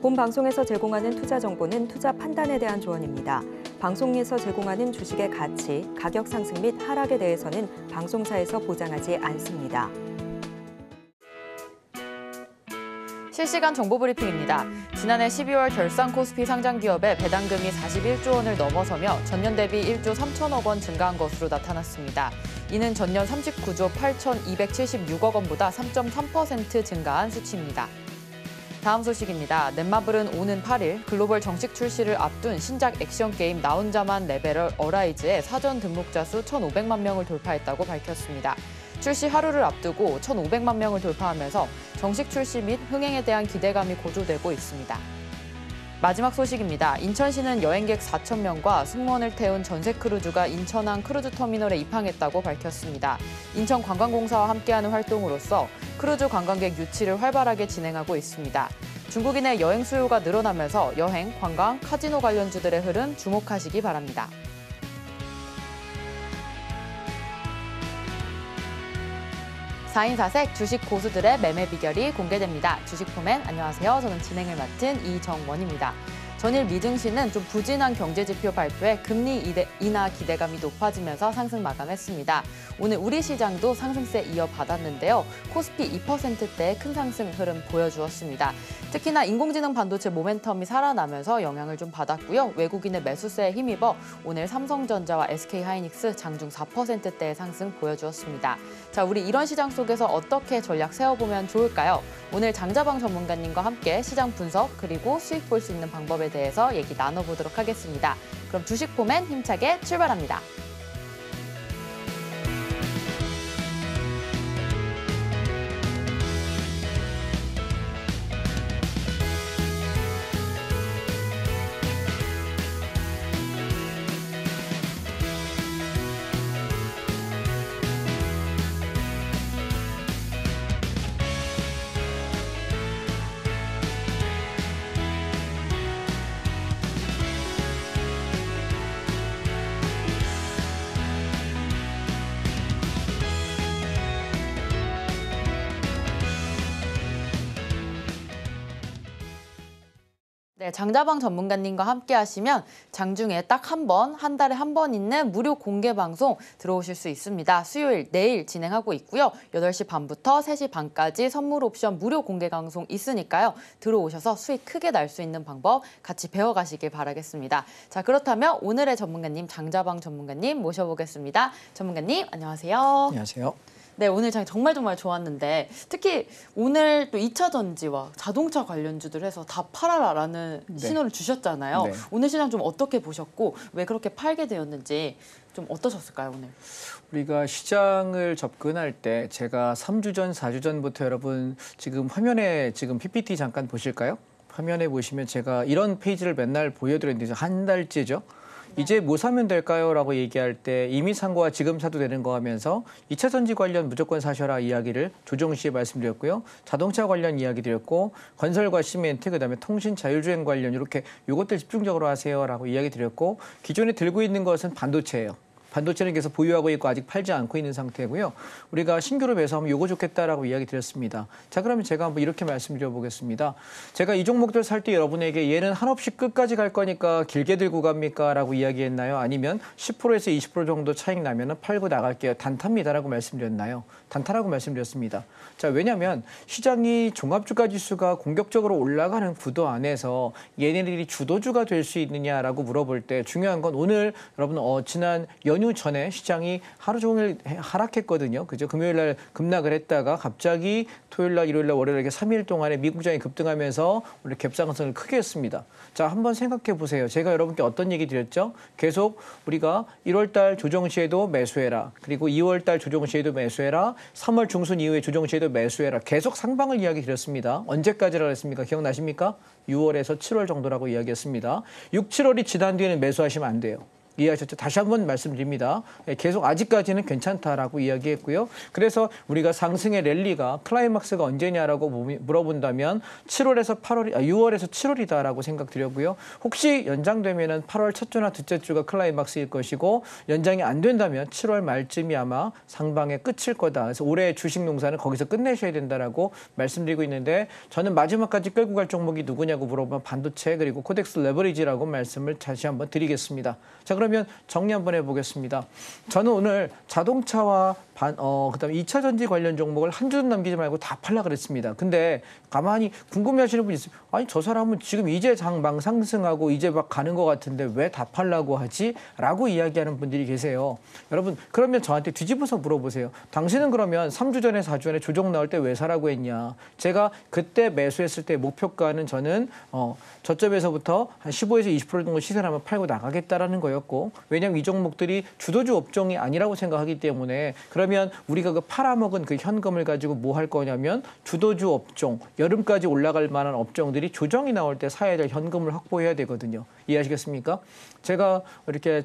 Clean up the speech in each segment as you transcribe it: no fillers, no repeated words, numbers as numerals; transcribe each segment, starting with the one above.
본 방송에서 제공하는 투자 정보는 투자 판단에 대한 조언입니다. 방송에서 제공하는 주식의 가치, 가격 상승 및 하락에 대해서는 방송사에서 보장하지 않습니다. 실시간 정보 브리핑입니다. 지난해 12월 결산 코스피 상장 기업의 배당금이 41조 원을 넘어서며 전년 대비 1조 3천억 원 증가한 것으로 나타났습니다. 이는 전년 39조 8,276억 원보다 3.3% 증가한 수치입니다. 다음 소식입니다. 넷마블은 오는 8일 글로벌 정식 출시를 앞둔 신작 액션 게임 나 혼자만 레벨 어라이즈의 사전 등록자 수 1,500만 명을 돌파했다고 밝혔습니다. 출시 하루를 앞두고 1,500만 명을 돌파하면서 정식 출시 및 흥행에 대한 기대감이 고조되고 있습니다. 마지막 소식입니다. 인천시는 여행객 4,000명과 승무원을 태운 전세 크루즈가 인천항 크루즈 터미널에 입항했다고 밝혔습니다. 인천관광공사와 함께하는 활동으로서 크루즈 관광객 유치를 활발하게 진행하고 있습니다. 중국인의 여행 수요가 늘어나면서 여행, 관광, 카지노 관련주들의 흐름 주목하시기 바랍니다. 사인사색 주식 고수들의 매매 비결이 공개됩니다. 주식포맨 안녕하세요. 저는 진행을 맡은 이정원입니다. 전일 미증시는 좀 부진한 경제지표 발표에 금리 인하 기대감이 높아지면서 상승 마감했습니다. 오늘 우리 시장도 상승세 이어받았는데요. 코스피 2%대의 큰 상승 흐름 보여주었습니다. 특히나 인공지능 반도체 모멘텀이 살아나면서 영향을 좀 받았고요. 외국인의 매수세에 힘입어 오늘 삼성전자와 SK하이닉스 장중 4%대의 상승 보여주었습니다. 자, 우리 이런 시장 속에서 어떻게 전략 세워보면 좋을까요? 오늘 장자방 전문가님과 함께 시장 분석 그리고 수익 볼 수 있는 방법에 대해서 얘기 나눠보도록 하겠습니다. 그럼 주식포맨 힘차게 출발합니다. 네, 장자방 전문가님과 함께 하시면 장중에 딱 한 번, 한 달에 한 번 있는 무료 공개 방송 들어오실 수 있습니다. 수요일, 내일 진행하고 있고요. 8시 반부터 3시 반까지 선물 옵션 무료 공개 방송 있으니까요. 들어오셔서 수익 크게 날 수 있는 방법 같이 배워가시길 바라겠습니다. 자, 그렇다면 오늘의 전문가님, 장자방 전문가님 모셔보겠습니다. 전문가님, 안녕하세요. 안녕하세요. 네, 오늘 장이 정말 정말 특히 오늘 또 2차 전지와 자동차 관련주들 해서 다 팔아라라는 신호를 주셨잖아요. 네. 오늘 시장 좀 어떻게 보셨고 왜 그렇게 팔게 되었는지 좀 어떠셨을까요, 오늘? 우리가 시장을 접근할 때 제가 3주 전, 4주 전부터 여러분 지금 화면에 지금 PPT 잠깐 보실까요? 화면에 보시면 제가 이런 페이지를 맨날 보여드렸는데 한 달째죠. 이제 뭐 사면 될까요? 라고 얘기할 때 이미 산 거와 지금 사도 되는 거 하면서 2차 전지 관련 무조건 사셔라 이야기를 조정 시에 말씀드렸고요. 자동차 관련 이야기 드렸고 건설과 시멘트, 그다음에 통신, 자율주행 관련 이렇게 요것들 집중적으로 하세요라고 이야기 드렸고 기존에 들고 있는 것은 반도체예요. 반도체는 계속 보유하고 있고 아직 팔지 않고 있는 상태고요. 우리가 신규로 매수하면 요거 좋겠다라고 이야기 드렸습니다. 자, 그러면 제가 한번 이렇게 말씀드려 보겠습니다. 제가 이 종목들 살 때 여러분에게 얘는 한없이 끝까지 갈 거니까 길게 들고 갑니까? 라고 이야기했나요? 아니면 10%에서 20% 정도 차익 나면 팔고 나갈게요. 단타입니다라고 말씀드렸나요? 단타라고 말씀드렸습니다. 자, 왜냐하면 시장이 종합주가 지수가 공격적으로 올라가는 구도 안에서 얘네들이 주도주가 될 수 있느냐라고 물어볼 때 중요한 건 오늘 여러분 지난 연휴 전에 시장이 하루 종일 하락했거든요. 그죠? 금요일 날 급락을 했다가 갑자기 토요일 날, 일요일 날, 월요일 날 이렇게 3일 동안에 미국장이 급등하면서 우리 갭상승을 크게 했습니다. 자, 한번 생각해 보세요. 제가 여러분께 어떤 얘기 드렸죠? 계속 우리가 1월 달 조정 시에도 매수해라. 그리고 2월 달 조정 시에도 매수해라. 3월 중순 이후에 조정 시에도 매수해라. 계속 상방을 이야기 드렸습니다. 언제까지라고 했습니까? 기억나십니까? 6월에서 7월 정도라고 이야기했습니다. 6, 7월이 지난 뒤에는 매수하시면 안 돼요. 이해하셨죠? 다시 한번 말씀드립니다. 계속 아직까지는 괜찮다라고 이야기했고요. 그래서 우리가 상승의 랠리가 클라이막스가 언제냐라고 물어본다면 6월에서 7월이다라고 생각드렸고요. 혹시 연장되면은 8월 첫 주나 둘째 주가 클라이막스일 것이고 연장이 안 된다면 7월 말쯤이 아마 상방의 끝일 거다. 그래서 올해 주식 농사는 거기서 끝내셔야 된다라고 말씀드리고 있는데 저는 마지막까지 끌고 갈 종목이 누구냐고 물어보면 반도체 그리고 코덱스 레버리지라고 말씀을 다시 한번 드리겠습니다. 자, 그러면 정리 한번 해보겠습니다. 저는 오늘 자동차와 그다음에 2차 전지 관련 종목을 한 주도 남기지 말고 다 팔라 그랬습니다. 근데 가만히 궁금해하시는 분이 있어요. 아니 저 사람은 지금 이제 장방 상승하고 이제 막 가는 것 같은데 왜 다 팔라고 하지? 라고 이야기하는 분들이 계세요. 여러분 그러면 저한테 뒤집어서 물어보세요. 당신은 그러면 3주 전에 4주 전에 조정 나올 때 왜 사라고 했냐? 제가 그때 매수했을 때 목표가는 저는 저점에서부터 한 15에서 20% 정도 시세를 하면 팔고 나가겠다라는 거였고 왜냐하면 이 종목들이 주도주 업종이 아니라고 생각하기 때문에 그러면 우리가 그 팔아먹은 그 현금을 가지고 뭐 할 거냐면 주도주 업종, 여름까지 올라갈 만한 업종들이 조정이 나올 때 사야 될 현금을 확보해야 되거든요. 이해하시겠습니까? 제가 이렇게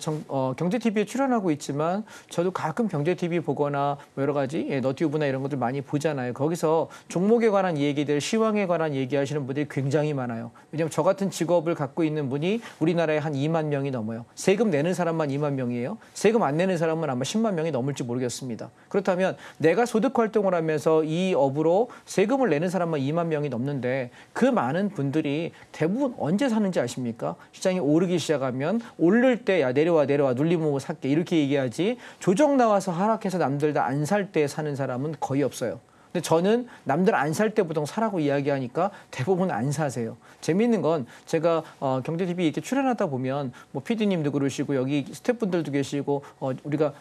경제TV에 출연하고 있지만 저도 가끔 경제TV 보거나 뭐 여러 가지 너튜브나 이런 것들 많이 보잖아요. 거기서 종목에 관한 얘기들, 시황에 관한 얘기하시는 분들이 굉장히 많아요. 왜냐하면 저 같은 직업을 갖고 있는 분이 우리나라에 한 2만 명이 넘어요. 세금 내는 사람만 2만 명이에요. 세금 안 내는 사람은 아마 10만 명이 넘을지 모르겠습니다. 그렇다면 내가 소득 활동을 하면서 이 업으로 세금을 내는 사람만 2만 명이 넘는데 그 많은 분들이 대부분 언제 사는지 아십니까? 시장이 오르기 시작하면 오를 때 야 내려와 눌림목을 살게 이렇게 얘기하지 조정 나와서 하락해서 남들 다 안 살 때 사는 사람은 거의 없어요. 근데 저는 남들 안 살 때 보통 사라고 이야기하니까 대부분 안 사세요. 재미있는 건 제가 경제TV 이렇게 출연하다 보면 뭐 PD님도 그러시고 여기 스태프분들도 계시고 우리가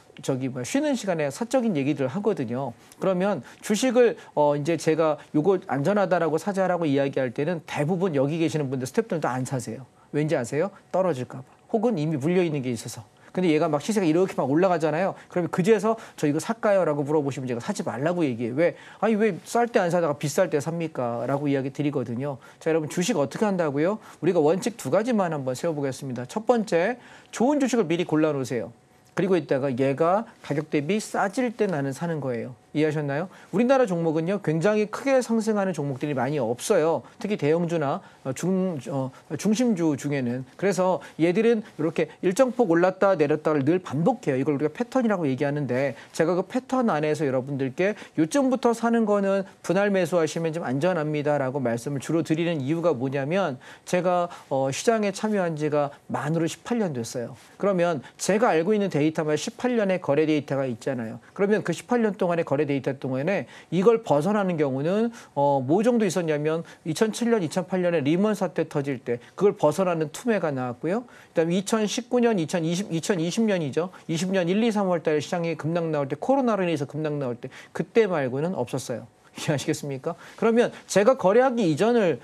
쉬는 시간에 사적인 얘기들 하거든요. 그러면 주식을 이제 제가 요거 안전하다라고 사자라고 이야기할 때는 대부분 여기 계시는 분들 스태프들도 안 사세요. 왠지 아세요? 떨어질까 봐. 혹은 이미 물려 있는 게 있어서. 근데 얘가 막 시세가 이렇게 막 올라가잖아요. 그러면 그제서 저 이거 살까요? 라고 물어보시면 제가 사지 말라고 얘기해요. 왜? 아니 왜 쌀 때 안 사다가 비쌀 때 삽니까? 라고 이야기 드리거든요. 자, 여러분 주식 어떻게 한다고요? 우리가 원칙 2가지만 한번 세워보겠습니다. 첫 번째, 좋은 주식을 미리 골라놓으세요. 그리고 이따가 얘가 가격 대비 싸질 때 나는 사는 거예요. 이해하셨나요? 우리나라 종목은요 굉장히 크게 상승하는 종목들이 많이 없어요. 특히 대형주나 중심주 중에는. 그래서 얘들은 이렇게 일정 폭 올랐다 내렸다를 늘 반복해요. 이걸 우리가 패턴이라고 얘기하는데 제가 그 패턴 안에서 여러분들께 요쯤부터 사는 거는 분할 매수하시면 좀 안전합니다라고 말씀을 주로 드리는 이유가 뭐냐면 제가 시장에 참여한 지가 만으로 18년 됐어요. 그러면 제가 알고 있는 데이터만 18년의 거래 데이터가 있잖아요. 그러면 그 18년 동안의 거래 데이터 동안에 이걸 벗어나는 경우는 뭐 정도 있었냐면 2007년, 2008년에 리먼 사태 터질 때 그걸 벗어나는 투매가 나왔고요. 그다음에 2019년, 2020년이죠. 20년 1, 2, 3월 달에 시장이 급락 나올 때 코로나로 인해서 급락 나올 때 그때 말고는 없었어요. 이해하시겠습니까? 그러면 제가 거래하기 이전을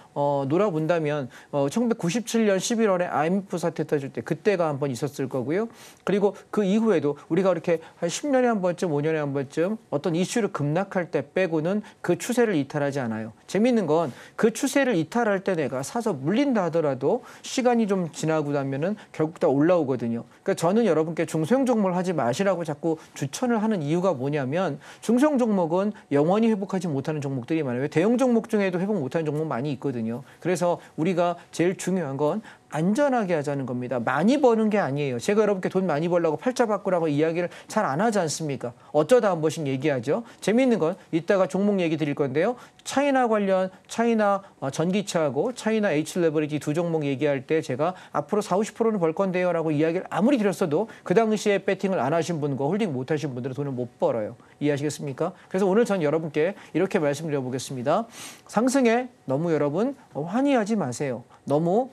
놀아본다면 1997년 11월에 IMF 사태 터질 때 그때가 한 번 있었을 거고요. 그리고 그 이후에도 우리가 이렇게 한 10년에 한 번쯤 5년에 한 번쯤 어떤 이슈를 급락할 때 빼고는 그 추세를 이탈하지 않아요. 재미있는 건 그 추세를 이탈할 때 내가 사서 물린다 하더라도 시간이 좀 지나고 나면은 결국 다 올라오거든요. 그러니까 저는 여러분께 중소형 종목을 하지 마시라고 자꾸 추천을 하는 이유가 뭐냐면 중소형 종목은 영원히 회복하지 못하는 종목들이 많아요. 대형 종목 중에도 회복 못하는 종목 많이 있거든요. 그래서 우리가 제일 중요한 건 안전하게 하자는 겁니다. 많이 버는 게 아니에요. 제가 여러분께 돈 많이 벌라고 팔자 바꾸라고 이야기를 잘 안 하지 않습니까? 어쩌다 한 번씩 얘기하죠. 재미있는 건 이따가 종목 얘기 드릴 건데요. 차이나 관련, 차이나 전기차하고 차이나 H 레버리지 두 종목 얘기할 때 제가 앞으로 40~50%는 벌 건데요 라고 이야기를 아무리 드렸어도 그 당시에 배팅을 안 하신 분과 홀딩 못 하신 분들은 돈을 못 벌어요. 이해하시겠습니까? 그래서 오늘 전 여러분께 이렇게 말씀드려 보겠습니다. 상승에 너무 여러분 환희하지 마세요. 너무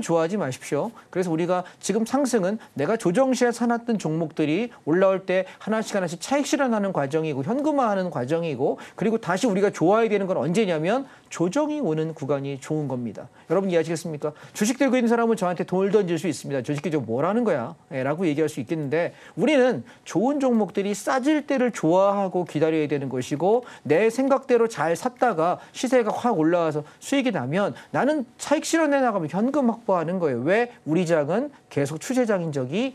좋아하지 마십시오. 그래서 우리가 지금 상승은 내가 조정 시에 사놨던 종목들이 올라올 때 하나씩 차익 실현하는 과정이고 현금화하는 과정이고 그리고 다시 우리가 좋아야 되는 건 언제냐면 조정이 오는 구간이 좋은 겁니다. 여러분 이해하시겠습니까? 주식 들고 있는 사람은 저한테 돈을 던질 수 있습니다. 주식 기준 뭐라는 거야? 라고 얘기할 수 있겠는데 우리는 좋은 종목들이 싸질 때를 좋아하고 기다려야 되는 것이고 내 생각대로 잘 샀다가 시세가 확 올라와서 수익이 나면 나는 차익 실현해 나가면 현금 확보하는 거예요. 왜 우리 장은 계속 추세장인 적이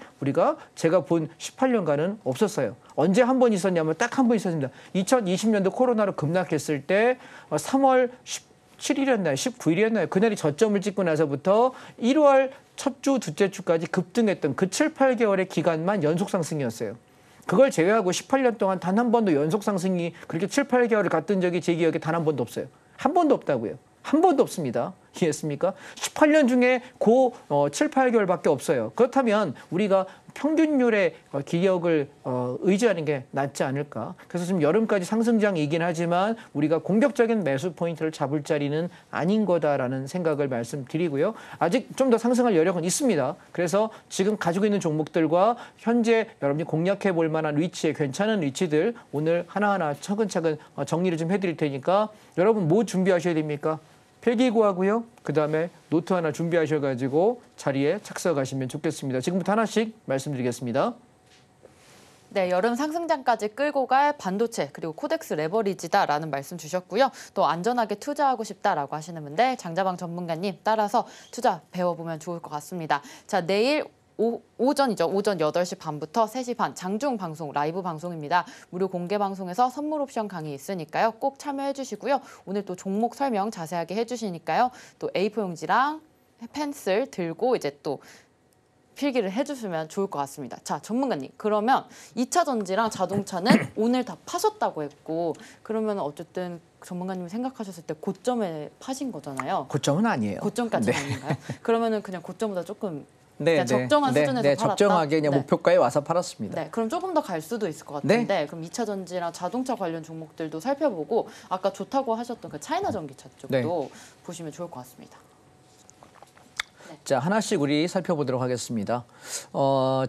제가 본 18년간은 없었어요. 언제 한 번 있었냐면 딱 한 번 있었습니다. 2020년도 코로나로 급락했을 때 3월 17일이었나요? 19일이었나요? 그날이 저점을 찍고 나서부터 1월 첫 주, 둘째 주까지 급등했던 그 7, 8개월의 기간만 연속 상승이었어요. 그걸 제외하고 18년 동안 단 한 번도 연속 상승이 그렇게 7, 8개월을 갔던 적이 제 기억에 단 한 번도 없어요. 한 번도 없다고요. 한 번도 없습니다. 이해했습니까? 18년 중에 7, 8개월밖에 없어요. 그렇다면 우리가 평균율의 기억을 의지하는 게 낫지 않을까. 그래서 지금 여름까지 상승장이긴 하지만 우리가 공격적인 매수 포인트를 잡을 자리는 아닌 거다라는 생각을 말씀드리고요. 아직 좀 더 상승할 여력은 있습니다. 그래서 지금 가지고 있는 종목들과 현재 여러분이 공략해 볼 만한 위치에 괜찮은 위치들 오늘 하나하나 차근차근 정리를 좀 해드릴 테니까 여러분 뭐 준비하셔야 됩니까? 필기구하고요. 그다음에 노트 하나 준비하셔가지고 자리에 착석하시면 좋겠습니다. 지금부터 하나씩 말씀드리겠습니다. 네, 여름 상승장까지 끌고 갈 반도체 그리고 코덱스 레버리지다라는 말씀 주셨고요. 또 안전하게 투자하고 싶다라고 하시는 분들 장자방 전문가님 따라서 투자 배워보면 좋을 것 같습니다. 자, 내일 오전이죠. 오전 8시 반부터 3시 반 장중 방송, 라이브 방송입니다. 무료 공개 방송에서 선물 옵션 강의 있으니까요. 꼭 참여해 주시고요. 오늘 또 종목 설명 자세하게 해주시니까요. 또 A4 용지랑 펜슬 들고 이제 또 필기를 해주시면 좋을 것 같습니다. 자, 전문가님. 그러면 2차 전지랑 자동차는 오늘 다 파셨다고 했고 그러면 어쨌든 전문가님이 생각하셨을 때 고점에 파신 거잖아요. 고점은 아니에요. 고점까지는 네. 아닌가요? 그러면은 그냥 고점보다 조금 네, 적정한 수준에서 팔았다? 적정하게 그냥 네. 목표가에 와서 팔았습니다. 네, 그럼 조금 더 갈 수도 있을 것 같은데 그럼 2차 전지랑 자동차 관련 종목들도 살펴보고 아까 좋다고 하셨던 그 차이나 전기차 쪽도 보시면 좋을 것 같습니다. 자, 하나씩 우리 살펴보도록 하겠습니다.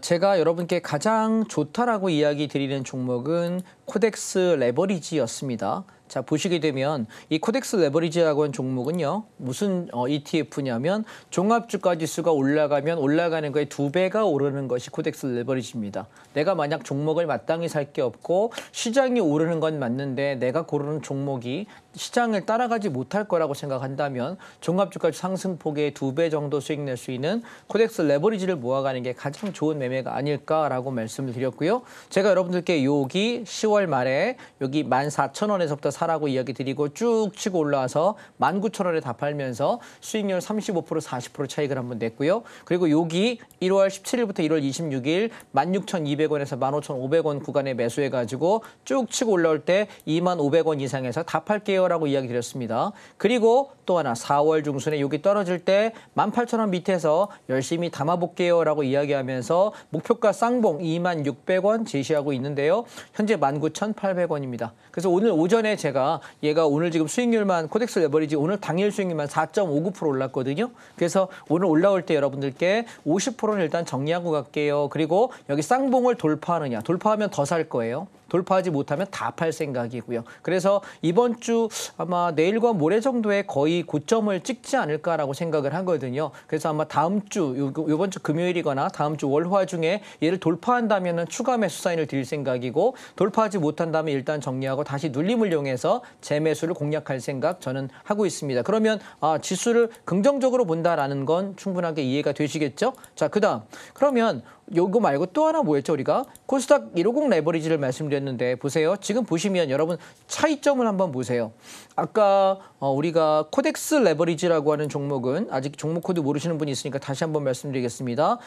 제가 여러분께 가장 좋다라고 이야기 드리는 종목은 코덱스 레버리지였습니다. 자, 보시게 되면 이 코덱스 레버리지라고 하는 종목은요. 무슨 ETF냐면 종합주가 지수가 올라가면 올라가는 거에 2배가 오르는 것이 코덱스 레버리지입니다. 내가 만약 종목을 마땅히 살 게 없고 시장이 오르는 건 맞는데 내가 고르는 종목이 시장을 따라가지 못할 거라고 생각한다면 종합주가 상승폭의 2배 정도 수익 낼 수 있는 코덱스 레버리지를 모아가는 게 가장 좋은 매매가 아닐까라고 말씀을 드렸고요. 제가 여러분들께 여기 10월 말에 여기 14,000원에서부터 사라고 이야기 드리고 쭉 치고 올라와서 19,000원에 다 팔면서 수익률 35% 40% 차익을 한번 냈고요. 그리고 여기 1월 17일부터 1월 26일 16,200원에서 15,500원 구간에 매수해가지고 쭉 치고 올라올 때 25,000원 이상에서 다 팔게요라고 이야기 드렸습니다. 그리고 또 하나 4월 중순에 여기 떨어질 때 18,000원 밑에서 열심히 담아볼게요라고 이야기하면서 목표가 쌍봉 26,600원 제시하고 있는데요. 현재 19,800원입니다. 그래서 오늘 오전에 제가 얘가 오늘 지금 수익률만 코덱스 레버리지 오늘 당일 수익률만 4.59% 올랐거든요. 그래서 오늘 올라올 때 여러분들께 50%는 일단 정리하고 갈게요. 그리고 여기 쌍봉을 돌파하느냐. 돌파하면 더 살 거예요. 돌파하지 못하면 다 팔 생각이고요. 그래서 이번 주 아마 내일과 모레 정도에 거의 고점을 찍지 않을까라고 생각을 하거든요. 그래서 아마 다음 주, 이번 주 금요일이거나 다음 주 월화 중에 얘를 돌파한다면 추가 매수 사인을 드릴 생각이고 돌파하지 못한다면 일단 정리하고 다시 눌림을 이용해서 재매수를 공략할 생각 저는 하고 있습니다. 그러면 지수를 긍정적으로 본다라는 건 충분하게 이해가 되시겠죠? 자, 그다음 그러면 요거 말고 또 하나 뭐였죠? 우리가 코스닥 150 레버리지를 말씀드렸는데 보세요. 지금 보시면 여러분 차이점을 한번 보세요. 아까 우리가 코덱스 레버리지라고 하는 종목은 아직 종목 코드 모르시는 분이 있으니까 다시 한번 말씀드리겠습니다.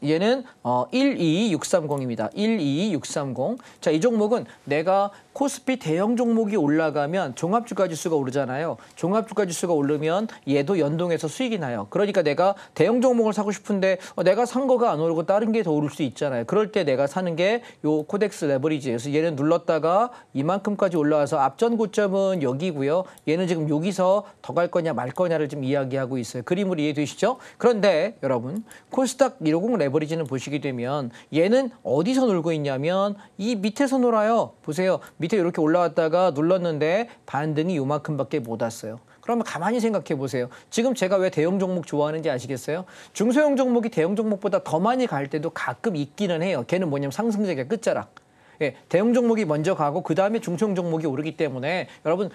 얘는 12630입니다. 12630. 자, 이 종목은 내가 코스피 대형 종목이 올라가면 종합주가지수가 오르잖아요. 종합주가지수가 오르면 얘도 연동해서 수익이 나요. 그러니까 내가 대형 종목을 사고 싶은데 내가 산 거가 안 오르고 다른 게 더 오를 수 있잖아요. 그럴 때 내가 사는 게 요 코덱스 레버리지예요. 그래서 얘는 눌렀다가 이만큼까지 올라와서 앞전 고점은 여기고요. 얘는 지금 여기서 더 갈 거냐 말 거냐를 좀 이야기하고 있어요. 그림으로 이해되시죠? 그런데 여러분 코스닥 150 레버리지는 보시게 되면 얘는 어디서 놀고 있냐면 이 밑에서 놀아요. 보세요. 밑에 이렇게 올라왔다가 눌렀는데 반등이 요만큼밖에 못 왔어요. 그러면 가만히 생각해 보세요. 지금 제가 왜 대형 종목 좋아하는지 아시겠어요? 중소형 종목이 대형 종목보다 더 많이 갈 때도 가끔 있기는 해요. 걔는 뭐냐면 상승장의 끝자락. 예, 대형 종목이 먼저 가고 그다음에 중소형 종목이 오르기 때문에 여러분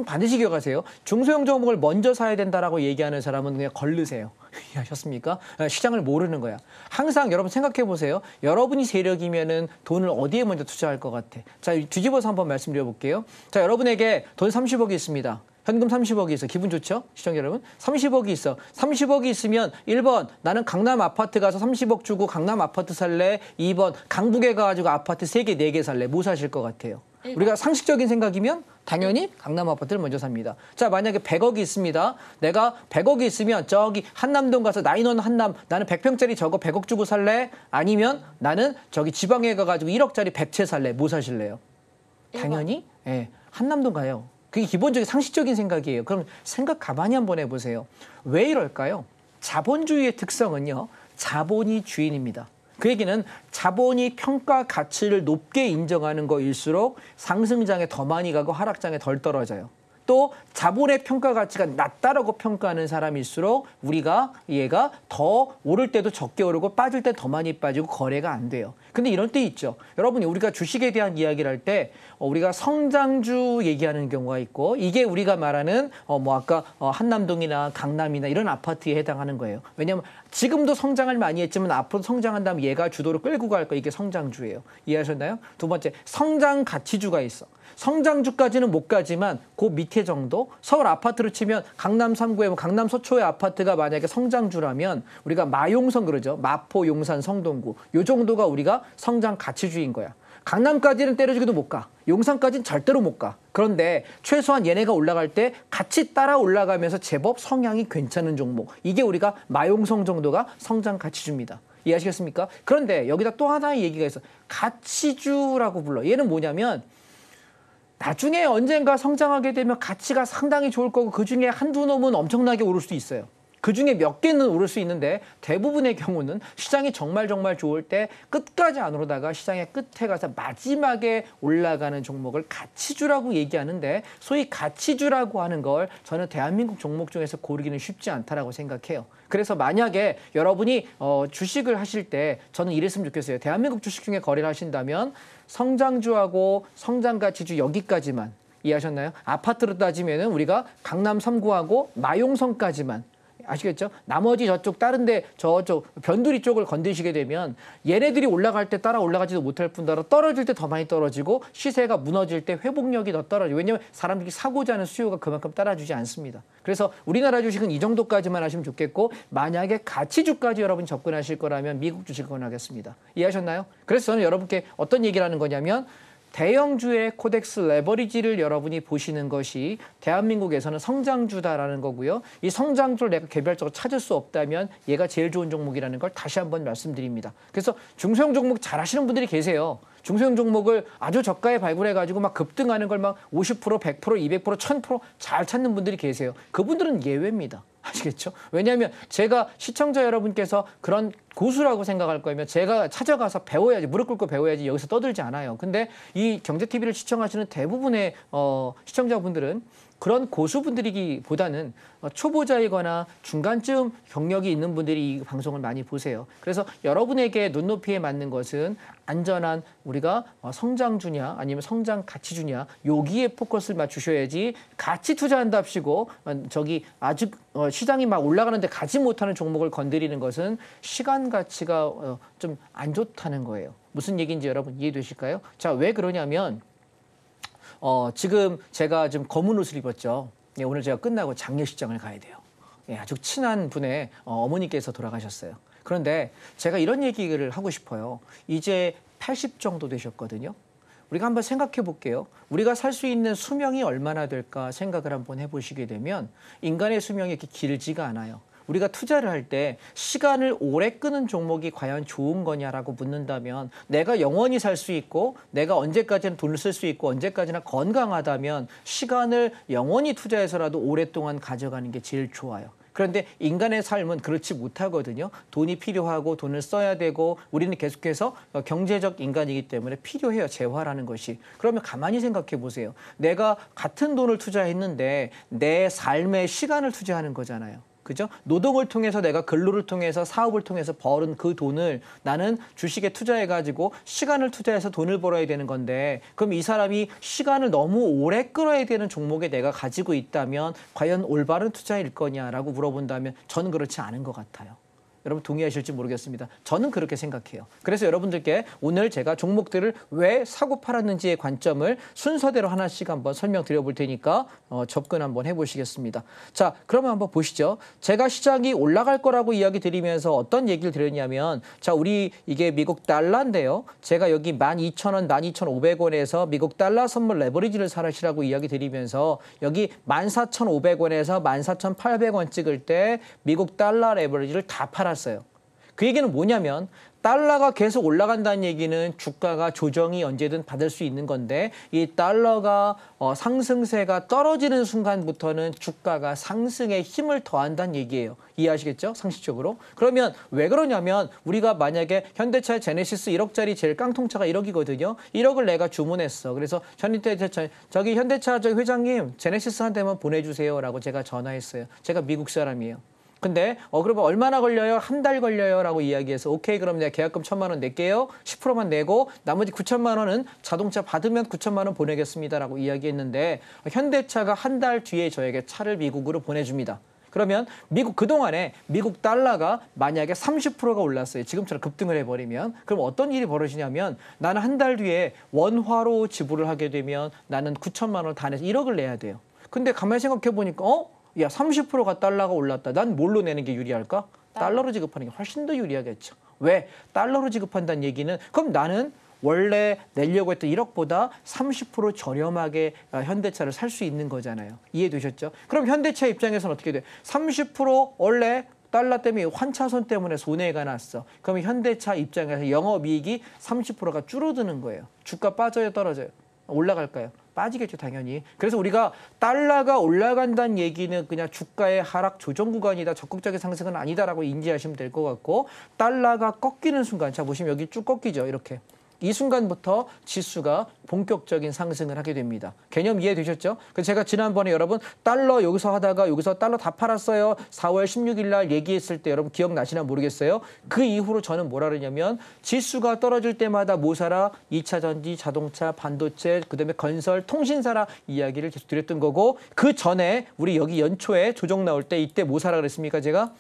반드시 기억하세요. 중소형 종목을 먼저 사야 된다라고 얘기하는 사람은 그냥 걸르세요. 이해하셨습니까? 시장을 모르는 거야. 항상 여러분 생각해 보세요. 여러분이 세력이면은 돈을 어디에 먼저 투자할 것 같아? 자, 뒤집어서 한번 말씀드려 볼게요. 자, 여러분에게 돈 30억이 있습니다. 현금 30억이 있어. 기분 좋죠? 시청자 여러분. 30억이 있어. 30억이 있으면 1번 나는 강남 아파트 가서 30억 주고 강남 아파트 살래. 2번 강북에 가가지고 아파트 3개, 4개 살래. 뭐 사실 것 같아요? 우리가 상식적인 생각이면 당연히 강남 아파트를 먼저 삽니다. 자, 만약에 100억이 있습니다. 내가 100억이 있으면 저기 한남동 가서 나인원 한남 나는 100평짜리 저거 100억 주고 살래? 아니면 나는 저기 지방에 가가지고 1억짜리 100채 살래? 뭐 사실래요? 당연히 예, 한남동 가요. 그게 기본적인 상식적인 생각이에요. 그럼 생각 가만히 한번 해보세요. 왜 이럴까요? 자본주의의 특성은요. 자본이 주인입니다. 그 얘기는 자본이 평가 가치를 높게 인정하는 거일수록 상승장에 더 많이 가고 하락장에 덜 떨어져요. 또 자본의 평가 가치가 낮다라고 평가하는 사람일수록 우리가 얘가 더 오를 때도 적게 오르고 빠질 때 더 많이 빠지고 거래가 안 돼요. 근데 이런 때 있죠. 여러분이 우리가 주식에 대한 이야기를 할 때 우리가 성장주 얘기하는 경우가 있고 이게 우리가 말하는 아까 한남동이나 강남이나 이런 아파트에 해당하는 거예요. 왜냐하면 지금도 성장을 많이 했지만 앞으로 성장한다면 얘가 주도로 끌고 갈 거 이게 성장주예요. 이해하셨나요? 두 번째, 성장 가치주가 있어. 성장주까지는 못 가지만 그 밑에 정도 서울 아파트로 치면 강남 3구에 강남 서초의 아파트가 만약에 성장주라면 우리가 마용성 그러죠. 마포, 용산, 성동구 요 정도가 우리가 성장 가치주인 거야. 강남까지는 때려주기도 못 가. 용산까지는 절대로 못 가. 그런데 최소한 얘네가 올라갈 때 같이 따라 올라가면서 제법 성향이 괜찮은 종목. 이게 우리가 마용성 정도가 성장 가치주입니다. 이해하시겠습니까? 그런데 여기다 또 하나의 얘기가 있어. 가치주라고 불러. 얘는 뭐냐면 나중에 언젠가 성장하게 되면 가치가 상당히 좋을 거고 그중에 한두 놈은 엄청나게 오를 수도 있어요. 그중에 몇 개는 오를 수 있는데 대부분의 경우는 시장이 정말 좋을 때 끝까지 안 오르다가 시장의 끝에 가서 마지막에 올라가는 종목을 가치주라고 얘기하는데 소위 가치주라고 하는 걸 저는 대한민국 종목 중에서 고르기는 쉽지 않다라고 생각해요. 그래서 만약에 여러분이 주식을 하실 때 저는 이랬으면 좋겠어요. 대한민국 주식 중에 거래를 하신다면 성장주하고 성장가치주 여기까지만 이해하셨나요? 아파트로 따지면은 우리가 강남 3구하고 마용성까지만 아시겠죠? 나머지 저쪽 다른데 저쪽 변두리 쪽을 건드시게 되면 얘네들이 올라갈 때 따라 올라가지도 못할 뿐더러 떨어질 때 더 많이 떨어지고 시세가 무너질 때 회복력이 더 떨어져요. 왜냐하면 사람들이 사고자 하는 수요가 그만큼 따라주지 않습니다. 그래서 우리나라 주식은 이 정도까지만 하시면 좋겠고 만약에 가치주까지 여러분 접근하실 거라면 미국 주식을 권하겠습니다. 이해하셨나요? 그래서 저는 여러분께 어떤 얘기를 하는 거냐면 대형주의 코덱스 레버리지를 여러분이 보시는 것이 대한민국에서는 성장주다라는 거고요. 이 성장주를 내가 개별적으로 찾을 수 없다면 얘가 제일 좋은 종목이라는 걸 다시 한번 말씀드립니다. 그래서 중소형 종목 잘 하시는 분들이 계세요. 중소형 종목을 아주 저가에 발굴해가지고 막 급등하는 걸 막 50%, 100%, 200%, 1000% 잘 찾는 분들이 계세요. 그분들은 예외입니다. 아시겠죠? 왜냐하면 제가 시청자 여러분께서 그런 고수라고 생각할 거면 제가 찾아가서 배워야지, 무릎 꿇고 배워야지 여기서 떠들지 않아요. 근데 이 경제TV를 시청하시는 대부분의 시청자분들은 그런 고수분들이기보다는 초보자이거나 중간쯤 경력이 있는 분들이 이 방송을 많이 보세요. 그래서 여러분에게 눈높이에 맞는 것은 안전한 우리가 성장주냐 아니면 성장 가치주냐 여기에 포커스를 맞추셔야지 가치 투자한답시고 저기 아직 시장이 막 올라가는데 가지 못하는 종목을 건드리는 것은 시간 가치가 좀 안 좋다는 거예요. 무슨 얘기인지 여러분 이해되실까요? 자, 왜 그러냐면 지금 제가 좀 검은 옷을 입었죠. 예, 오늘 제가 끝나고 장례식장을 가야 돼요. 예, 아주 친한 분의 어머니께서 돌아가셨어요. 그런데 제가 이런 얘기를 하고 싶어요. 이제 80 정도 되셨거든요. 우리가 한번 생각해 볼게요. 우리가 살 수 있는 수명이 얼마나 될까 생각을 한번 해보시게 되면 인간의 수명이 이렇게 길지가 않아요. 우리가 투자를 할 때 시간을 오래 끄는 종목이 과연 좋은 거냐라고 묻는다면 내가 영원히 살 수 있고 내가 언제까지나 돈을 쓸 수 있고 언제까지나 건강하다면 시간을 영원히 투자해서라도 오랫동안 가져가는 게 제일 좋아요. 그런데 인간의 삶은 그렇지 못하거든요. 돈이 필요하고 돈을 써야 되고 우리는 계속해서 경제적 인간이기 때문에 필요해요. 재화라는 것이. 그러면 가만히 생각해 보세요. 내가 같은 돈을 투자했는데 내 삶의 시간을 투자하는 거잖아요. 그죠? 노동을 통해서 내가 근로를 통해서 사업을 통해서 벌은 그 돈을 나는 주식에 투자해가지고 시간을 투자해서 돈을 벌어야 되는 건데 그럼 이 사람이 시간을 너무 오래 끌어야 되는 종목에 내가 가지고 있다면 과연 올바른 투자일 거냐라고 물어본다면 저는 그렇지 않은 것 같아요. 여러분 동의하실지 모르겠습니다. 저는 그렇게 생각해요. 그래서 여러분들께 오늘 제가 종목들을 왜 사고 팔았는지의 관점을 순서대로 하나씩 한번 설명드려 볼 테니까 접근 한번 해보시겠습니다. 자, 그러면 한번 보시죠. 제가 시장이 올라갈 거라고 이야기 드리면서 어떤 얘기를 드렸냐면 자, 우리 이게 미국 달러인데요. 제가 여기 12,000원, 12,500원에서 미국 달러 선물 레버리지를 사시라고 이야기 드리면서 여기 14,500원에서 14,800원 찍을 때 미국 달러 레버리지를 다 팔았어요. 그 얘기는 뭐냐면 달러가 계속 올라간다는 얘기는 주가가 조정이 언제든 받을 수 있는 건데 이 달러가 상승세가 떨어지는 순간부터는 주가가 상승에 힘을 더한다는 얘기예요. 이해하시겠죠? 상식적으로. 그러면 왜 그러냐면 우리가 만약에 현대차의 제네시스 1억짜리 제일 깡통차가 1억이거든요. 1억을 내가 주문했어. 그래서 저기 현대차 회장님 제네시스 한 대만 보내주세요 라고 제가 전화했어요. 제가 미국 사람이에요. 근데 그러면 얼마나 걸려요? 한 달 걸려요 라고 이야기해서 오케이 그럼 내가 계약금 1,000만 원 낼게요. 10%만 내고 나머지 9천만 원은 자동차 받으면 9천만 원 보내겠습니다 라고 이야기했는데 현대차가 한 달 뒤에 저에게 차를 미국으로 보내줍니다. 그러면 그동안에 미국 달러가 만약에 30%가 올랐어요. 지금처럼 급등을 해버리면 그럼 어떤 일이 벌어지냐면 나는 한 달 뒤에 원화로 지불을 하게 되면 나는 9천만 원을 다 내서 1억을 내야 돼요. 근데 가만히 생각해 보니까 야, 30%가 달러가 올랐다. 난 뭘로 내는 게 유리할까? 달러로 지급하는 게 훨씬 더 유리하겠죠. 왜? 달러로 지급한다는 얘기는 그럼 나는 원래 내려고 했던 1억보다 30% 저렴하게 현대차를 살 수 있는 거잖아요. 이해되셨죠? 그럼 현대차 입장에서는 어떻게 돼? 30% 원래 달러 때문에 환차손 때문에 손해가 났어. 그럼 현대차 입장에서 영업이익이 30%가 줄어드는 거예요. 주가 빠져요, 떨어져요? 올라갈까요? 빠지겠죠, 당연히. 그래서 우리가 달러가 올라간다는 얘기는 그냥 주가의 하락 조정 구간이다, 적극적인 상승은 아니다라고 인지하시면 될 것 같고 달러가 꺾이는 순간, 자 보시면 여기 쭉 꺾이죠, 이렇게. 이 순간부터 지수가 본격적인 상승을 하게 됩니다. 개념 이해되셨죠? 그래서 제가 지난번에 여러분 달러 여기서 하다가 여기서 달러 다 팔았어요. 4월 16일 날 얘기했을 때 여러분 기억나시나 모르겠어요. 그 이후로 저는 뭐라 그러냐면 지수가 떨어질 때마다 뭐 사라? 2차 전지, 자동차, 반도체, 그다음에 건설, 통신사라 이야기를 계속 드렸던 거고 그 전에 우리 여기 연초에 조정 나올 때 이때 뭐 사라 그랬습니까? 제가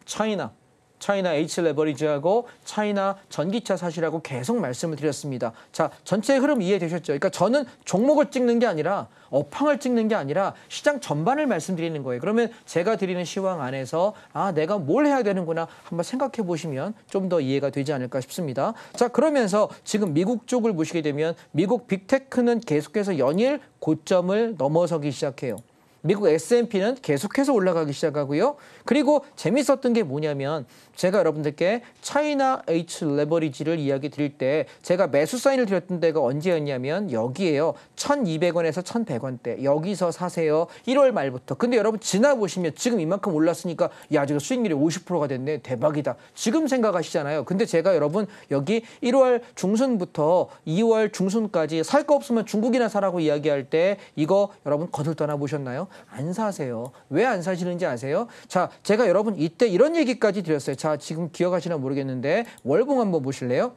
차이나 H 레버리지하고 차이나 전기차 사시라고 계속 말씀을 드렸습니다. 자, 전체 흐름 이해되셨죠? 그러니까 저는 종목을 찍는 게 아니라 업황을 찍는 게 아니라 시장 전반을 말씀드리는 거예요. 그러면 제가 드리는 시황 안에서 내가 뭘 해야 되는구나 한번 생각해 보시면 좀 더 이해가 되지 않을까 싶습니다. 자, 그러면서 지금 미국 쪽을 보시게 되면 미국 빅테크는 계속해서 연일 고점을 넘어서기 시작해요. 미국 S&P는 계속해서 올라가기 시작하고요. 그리고 재밌었던 게 뭐냐면 제가 여러분들께 차이나 H 레버리지를 이야기 드릴 때 제가 매수 사인을 드렸던 데가 언제였냐면 여기에요. 1,200원에서 1,100원대. 여기서 사세요. 1월 말부터. 근데 여러분 지나보시면 지금 이만큼 올랐으니까 야, 지금 수익률이 50%가 됐네. 대박이다. 지금 생각하시잖아요. 근데 제가 여러분 여기 1월 중순부터 2월 중순까지 살 거 없으면 중국이나 사라고 이야기할 때 이거 여러분 거들 떠나보셨나요? 안 사세요. 왜 안 사시는지 아세요? 자, 제가 여러분 이때 이런 얘기까지 드렸어요. 자, 지금 기억하시나 모르겠는데 월봉 한번 보실래요?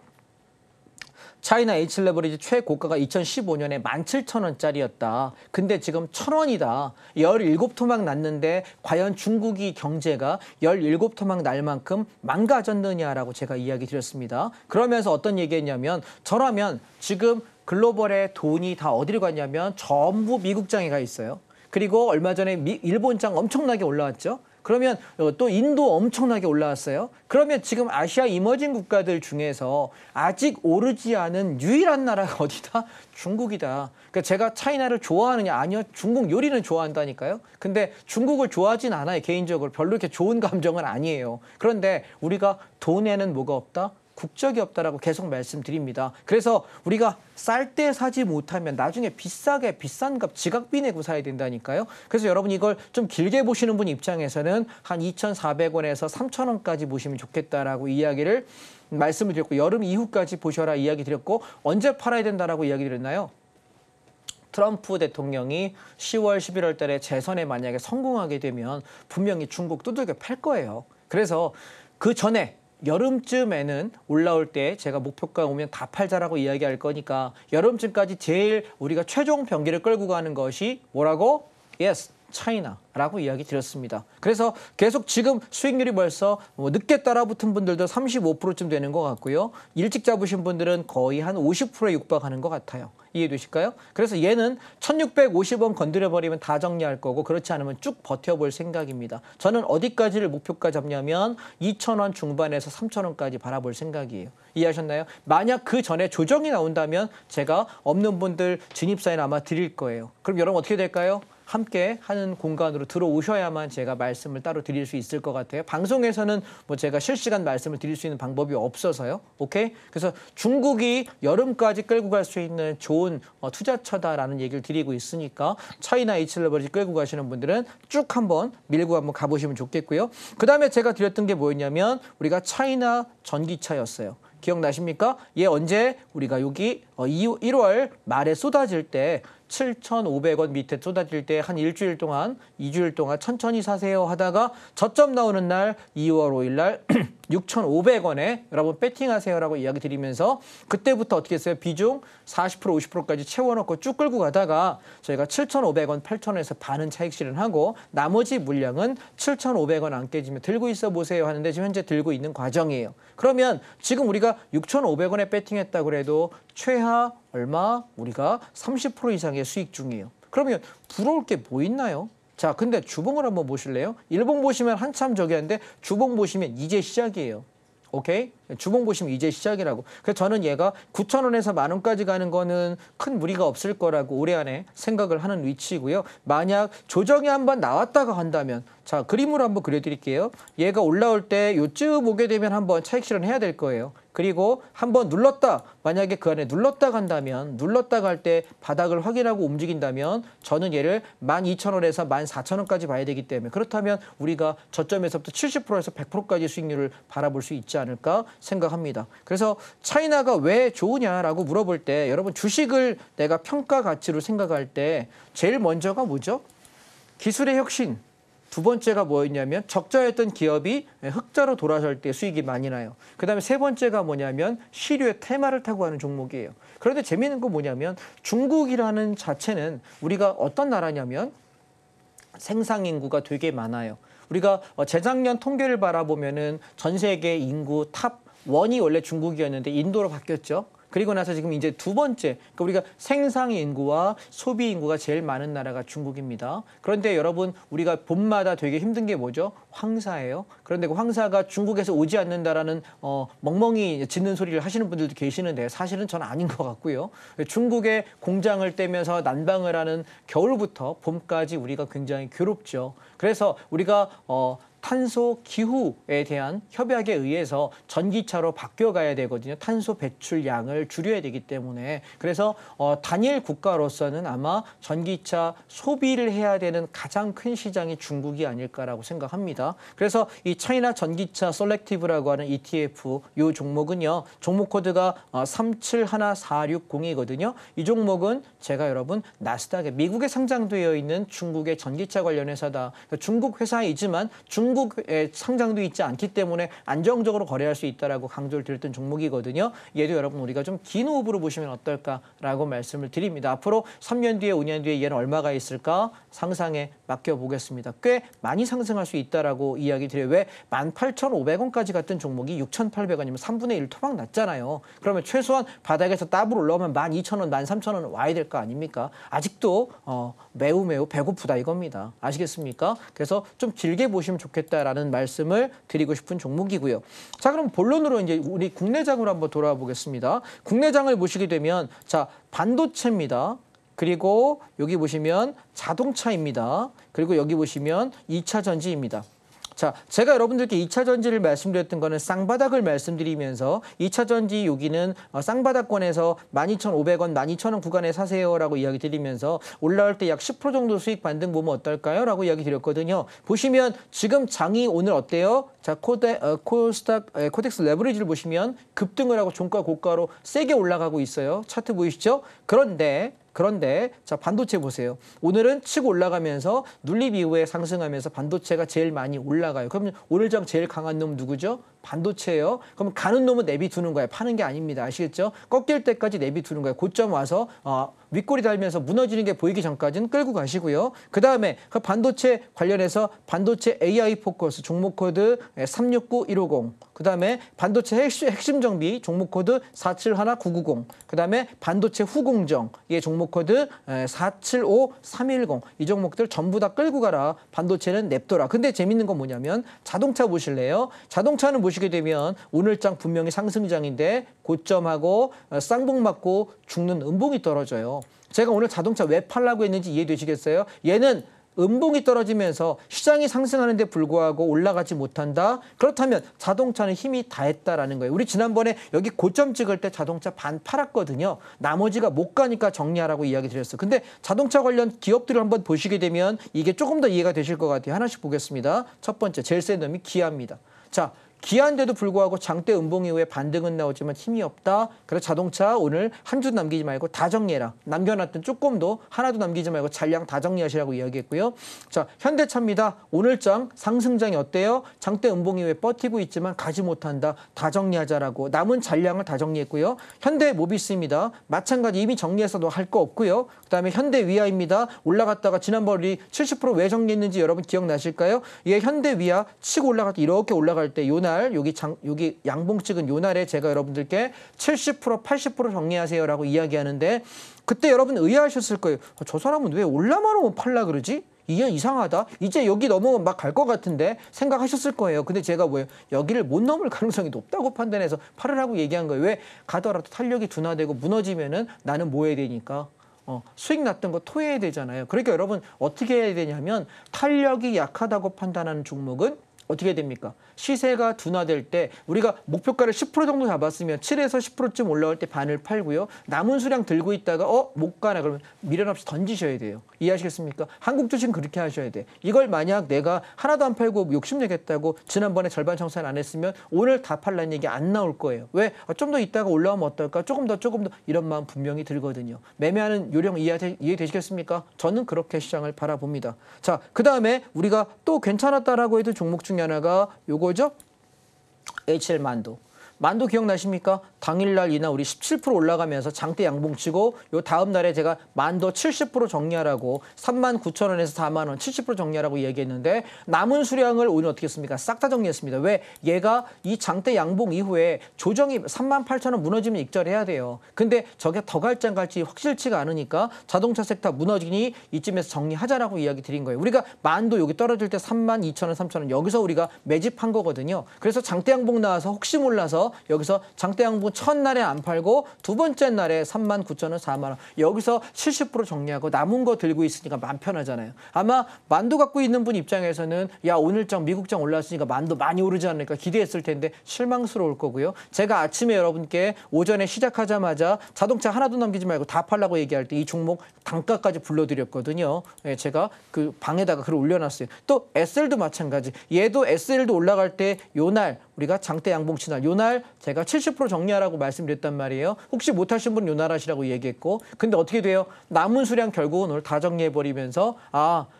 차이나 H 레버리지 최고가가 2015년에 17,000원짜리였다. 근데 지금 1,000원이다. 17토막 났는데 과연 중국이 경제가 17토막 날 만큼 망가졌느냐라고 제가 이야기 드렸습니다. 그러면서 어떤 얘기했냐면 저라면 지금 글로벌의 돈이 다 어디로 갔냐면 전부 미국장에 가 있어요. 그리고 얼마 전에 일본장 엄청나게 올라왔죠. 그러면 또 인도 엄청나게 올라왔어요. 그러면 지금 아시아 이머징 국가들 중에서 아직 오르지 않은 유일한 나라가 어디다? 중국이다. 그러니까 제가 차이나를 좋아하느냐? 아니요. 중국 요리는 좋아한다니까요. 근데 중국을 좋아하진 않아요. 개인적으로. 별로 이렇게 좋은 감정은 아니에요. 그런데 우리가 돈에는 뭐가 없다? 국적이 없다라고 계속 말씀드립니다. 그래서 우리가 쌀 때 사지 못하면 나중에 비싸게 비싼 값 지각비 내고 사야 된다니까요. 그래서 여러분 이걸 좀 길게 보시는 분 입장에서는 한 2,400원에서 3,000원까지 보시면 좋겠다라고 이야기를 말씀을 드렸고 여름 이후까지 보셔라 이야기 드렸고 언제 팔아야 된다라고 이야기 드렸나요? 트럼프 대통령이 10월, 11월 달에 재선에 만약에 성공하게 되면 분명히 중국 두들겨 팰 거예요. 그래서 그 전에 여름쯤에는 올라올 때 제가 목표가 오면 다 팔자라고 이야기할 거니까 여름쯤까지 제일 우리가 최종 병기를 끌고 가는 것이 뭐라고? Yes, 차이나라고 이야기 드렸습니다. 그래서 계속 지금 수익률이 벌써 늦게 따라붙은 분들도 35%쯤 되는 것 같고요. 일찍 잡으신 분들은 거의 한 50%에 육박하는 것 같아요. 이해되실까요? 그래서 얘는 1650원 건드려버리면 다 정리할 거고 그렇지 않으면 쭉 버텨볼 생각입니다. 저는 어디까지를 목표가 잡냐면 2,000원 중반에서 3,000원까지 바라볼 생각이에요. 이해하셨나요? 만약 그 전에 조정이 나온다면 제가 없는 분들 진입사인 아마 드릴 거예요. 그럼 여러분 어떻게 될까요? 함께 하는 공간으로 들어오셔야만 제가 말씀을 따로 드릴 수 있을 것 같아요. 방송에서는 뭐 제가 실시간 말씀을 드릴 수 있는 방법이 없어서요. 오케이? 그래서 중국이 여름까지 끌고 갈 수 있는 좋은 투자처다라는 얘기를 드리고 있으니까 차이나 H레버리지 끌고 가시는 분들은 쭉 한번 밀고 한번 가보시면 좋겠고요. 그 다음에 제가 드렸던 게 뭐였냐면 우리가 차이나 전기차였어요. 기억나십니까? 얘 언제 우리가 여기 1월 말에 쏟아질 때 7,500원 밑에 쏟아질 때 한 일주일 동안, 2주일 동안 천천히 사세요 하다가 저점 나오는 날 2월 5일 날 6,500원에 여러분 배팅하세요라고 이야기 드리면서 그때부터 어떻게 했어요? 비중 40%, 50%까지 채워놓고 쭉 끌고 가다가 저희가 7,500원, 8,000원에서 반은 차익 실현하고 나머지 물량은 7,500원 안 깨지면 들고 있어 보세요 하는데 지금 현재 들고 있는 과정이에요. 그러면 지금 우리가 6,500원에 배팅했다고 해도 최하 얼마? 우리가 30% 이상의 수익 중이에요. 그러면 부러울 게 뭐 있나요? 자, 근데 주봉을 한번 보실래요? 일봉 보시면 한참 저기 한데 주봉 보시면 이제 시작이에요. 오케이? 주봉 보시면 이제 시작이라고. 그래서 저는 얘가 9,000원에서 10,000원까지 가는 거는 큰 무리가 없을 거라고 올해 안에 생각을 하는 위치이고요. 만약 조정이 한번 나왔다가 한다면 자, 그림으로 한번 그려드릴게요. 얘가 올라올 때 요쯤 오게 되면 한번 차익 실현해야 될 거예요. 그리고 한번 눌렀다. 만약에 그 안에 눌렀다 간다면 눌렀다가 할 때 바닥을 확인하고 움직인다면 저는 얘를 12,000원에서 14,000원까지 봐야 되기 때문에 그렇다면 우리가 저점에서부터 70%에서 100%까지 수익률을 바라볼 수 있지 않을까 생각합니다. 그래서 차이나가 왜 좋으냐라고 물어볼 때 여러분 주식을 내가 평가 가치로 생각할 때 제일 먼저가 뭐죠? 기술의 혁신. 두 번째가 뭐였냐면 적자였던 기업이 흑자로 돌아설 때 수익이 많이 나요. 그다음에 세 번째가 뭐냐면 시류의 테마를 타고 하는 종목이에요. 그런데 재미있는 건 뭐냐면 중국이라는 자체는 우리가 어떤 나라냐면 생산 인구가 되게 많아요. 우리가 재작년 통계를 바라보면은 전 세계 인구 탑 1이 원래 중국이었는데 인도로 바뀌었죠. 그리고 나서 지금 이제 두 번째, 그러니까 우리가 생산 인구와 소비 인구가 제일 많은 나라가 중국입니다. 그런데 여러분 우리가 봄마다 되게 힘든 게 뭐죠? 황사예요. 그런데 그 황사가 중국에서 오지 않는다라는 멍멍이 짖는 소리를 하시는 분들도 계시는데 사실은 저는 아닌 것 같고요. 중국의 공장을 떼면서 난방을 하는 겨울부터 봄까지 우리가 굉장히 괴롭죠. 그래서 우리가 탄소 기후에 대한 협약에 의해서 전기차로 바뀌어가야 되거든요. 탄소 배출량을 줄여야 되기 때문에. 그래서 단일 국가로서는 아마 전기차 소비를 해야 되는 가장 큰 시장이 중국이 아닐까라고 생각합니다. 그래서 이 차이나 전기차 셀렉티브라고 하는 ETF 이 종목은요. 종목 코드가 371460이거든요. 이 종목은 제가 여러분 나스닥에 미국에 상장되어 있는 중국의 전기차 관련 회사다. 그러니까 중국 회사이지만 중국에 상장도 있지 않기 때문에 안정적으로 거래할 수 있다라고 강조를 드렸던 종목이거든요. 얘도 여러분 우리가 좀 긴 호흡으로 보시면 어떨까라고 말씀을 드립니다. 앞으로 3년 뒤에 5년 뒤에 얘는 얼마가 있을까 상상에 맡겨보겠습니다. 꽤 많이 상승할 수 있다라고 이야기 드려요. 왜 18,500원까지 갔던 종목이 6,800원이면 3분의 1 토막 났잖아요. 그러면 최소한 바닥에서 더블 올라오면 12,000원, 13,000원 와야 될 거 아닙니까? 아직도 매우 배고프다 이겁니다. 아시겠습니까? 그래서 좀 길게 보시면 좋겠다라는 말씀을 드리고 싶은 종목이고요. 자, 그럼 본론으로 이제 우리 국내장으로 한번 돌아와 보겠습니다. 국내장을 보시게 되면 자, 반도체입니다. 그리고 여기 보시면 자동차입니다. 그리고 여기 보시면 2차 전지입니다. 자, 제가 여러분들께 2차 전지를 말씀드렸던 거는 쌍바닥을 말씀드리면서 2차 전지 여기는 쌍바닥권에서 12,500원, 12,000원 구간에 사세요라고 이야기 드리면서 올라올 때 약 10% 정도 수익 반등 보면 어떨까요? 라고 이야기 드렸거든요. 보시면 지금 장이 오늘 어때요? 자, 코덱스 레버리지를 보시면 급등을 하고 종가 고가로 세게 올라가고 있어요. 차트 보이시죠? 그런데 그런데 자, 반도체 보세요. 오늘은 치고 올라가면서 눌림 이후에 상승하면서 반도체가 제일 많이 올라가요. 그럼 오늘장 제일 강한 놈 누구죠? 반도체예요. 그럼 가는 놈은 내비두는 거예요. 파는 게 아닙니다. 아시겠죠? 꺾일 때까지 내비두는 거예요. 고점 와서 윗꼬리 달면서 무너지는 게 보이기 전까지는 끌고 가시고요. 그다음에 그 반도체 관련해서 반도체 AI 포커스 종목 코드 369150. 그다음에 반도체 핵심 정비 종목 코드 471990. 그다음에 반도체 후공정 예 종목 코드 475310. 이 종목들 전부 다 끌고 가라. 반도체는 냅둬라. 근데 재밌는 건 뭐냐면 자동차 보실래요? 자동차는 보시게 되면 오늘장 분명히 상승장인데 고점하고 쌍봉 맞고 죽는 음봉이 떨어져요. 제가 오늘 자동차 왜 팔라고 했는지 이해되시겠어요? 얘는 음봉이 떨어지면서 시장이 상승하는데 불구하고 올라가지 못한다. 그렇다면 자동차는 힘이 다했다라는 거예요. 우리 지난번에 여기 고점 찍을 때 자동차 반 팔았거든요. 나머지가 못 가니까 정리하라고 이야기 드렸어요. 근데 자동차 관련 기업들을 한번 보시게 되면 이게 조금 더 이해가 되실 것 같아요. 하나씩 보겠습니다. 첫 번째 제일 센 놈이 기아입니다. 자, 기아인데도 불구하고 장대 음봉 이후에 반등은 나오지만 힘이 없다. 그래서 자동차 오늘 한 주 남기지 말고 다 정리해라. 남겨놨던 조금도 하나도 남기지 말고 잔량 다 정리하시라고 이야기했고요. 자, 현대차입니다. 오늘장 상승장이 어때요? 장대 음봉 이후에 버티고 있지만 가지 못한다. 다 정리하자라고 남은 잔량을 다 정리했고요. 현대모비스입니다. 마찬가지 이미 정리해서도 할 거 없고요. 그다음에 현대위아입니다. 올라갔다가 지난번 우리 70% 왜 정리했는지 여러분 기억나실까요? 이게 현대위아 치고 올라갈 때 이렇게 올라갈 때 요날 여기 양봉 찍은 요날에 제가 여러분들께 70% 80% 정리하세요라고 이야기하는데 그때 여러분 의아하셨을 거예요. 저 사람은 왜 올라만 오면 팔라 그러지? 이게 이상하다. 이제 여기 넘으면 막 갈 것 같은데 생각하셨을 거예요. 근데 제가 뭐예요? 여기를 못 넘을 가능성이 높다고 판단해서 팔으라고 얘기한 거예요. 왜? 가더라도 탄력이 둔화되고 무너지면은 나는 뭐 해야 되니까. 수익 났던 거 토해야 되잖아요. 그러니까 여러분 어떻게 해야 되냐면 탄력이 약하다고 판단하는 종목은 어떻게 됩니까? 시세가 둔화될 때 우리가 목표가를 10% 정도 잡았으면 7에서 10%쯤 올라올 때 반을 팔고요. 남은 수량 들고 있다가 못 가나 그러면 미련 없이 던지셔야 돼요. 이해하시겠습니까? 한국 주식은 그렇게 하셔야 돼. 이걸 만약 내가 하나도 안 팔고 욕심내겠다고 지난번에 절반 청산 안 했으면 오늘 다 팔라는 얘기 안 나올 거예요. 왜? 좀 더 있다가 올라오면 어떨까? 조금 더 이런 마음 분명히 들거든요. 매매하는 요령 이해되시겠습니까? 저는 그렇게 시장을 바라봅니다. 자, 그다음에 우리가 또 괜찮았다라고 해도 종목 중에 하나가 요거죠. HL만두. 만두 기억나십니까? 당일날 이날 우리 17% 올라가면서 장대 양봉 치고 요 다음 날에 제가 만두 70% 정리하라고 39,000원에서 4만 원 70% 정리하라고 얘기했는데 남은 수량을 오늘 어떻게 했습니까? 싹 다 정리했습니다. 왜? 얘가 이 장대 양봉 이후에 조정이 38,000원 무너지면 익절해야 돼요. 근데 저게 더 갈지 안 갈지 확실치가 않으니까 자동차 섹터 무너지니 이쯤에서 정리하자라고 이야기 드린 거예요. 우리가 만두 여기 떨어질 때 32,000원, 3,000원 여기서 우리가 매집한 거거든요. 그래서 장대 양봉 나와서 혹시 몰라서 여기서 장대 양봉 첫날에 안 팔고 두 번째 날에 39,000원, 4만 원. 여기서 70% 정리하고 남은 거 들고 있으니까 마음 편하잖아요. 아마 만두 갖고 있는 분 입장에서는 야 오늘장 미국장 올랐으니까 만두 많이 오르지 않을까 기대했을 텐데 실망스러울 거고요. 제가 아침에 여러분께 오전에 시작하자마자 자동차 하나도 남기지 말고 다 팔라고 얘기할 때 이 종목 단가까지 불러드렸거든요. 예, 제가 그 방에다가 글을 올려놨어요. 또 SL도 마찬가지. 얘도 SL도 올라갈 때 요날 우리가 장대 양봉 치날 요날 제가 70% 정리하라고 말씀드렸단 말이에요. 혹시 못하신 분은 요날 하시라고 얘기했고 근데 어떻게 돼요? 남은 수량 결국은 오늘 다 정리해버리면서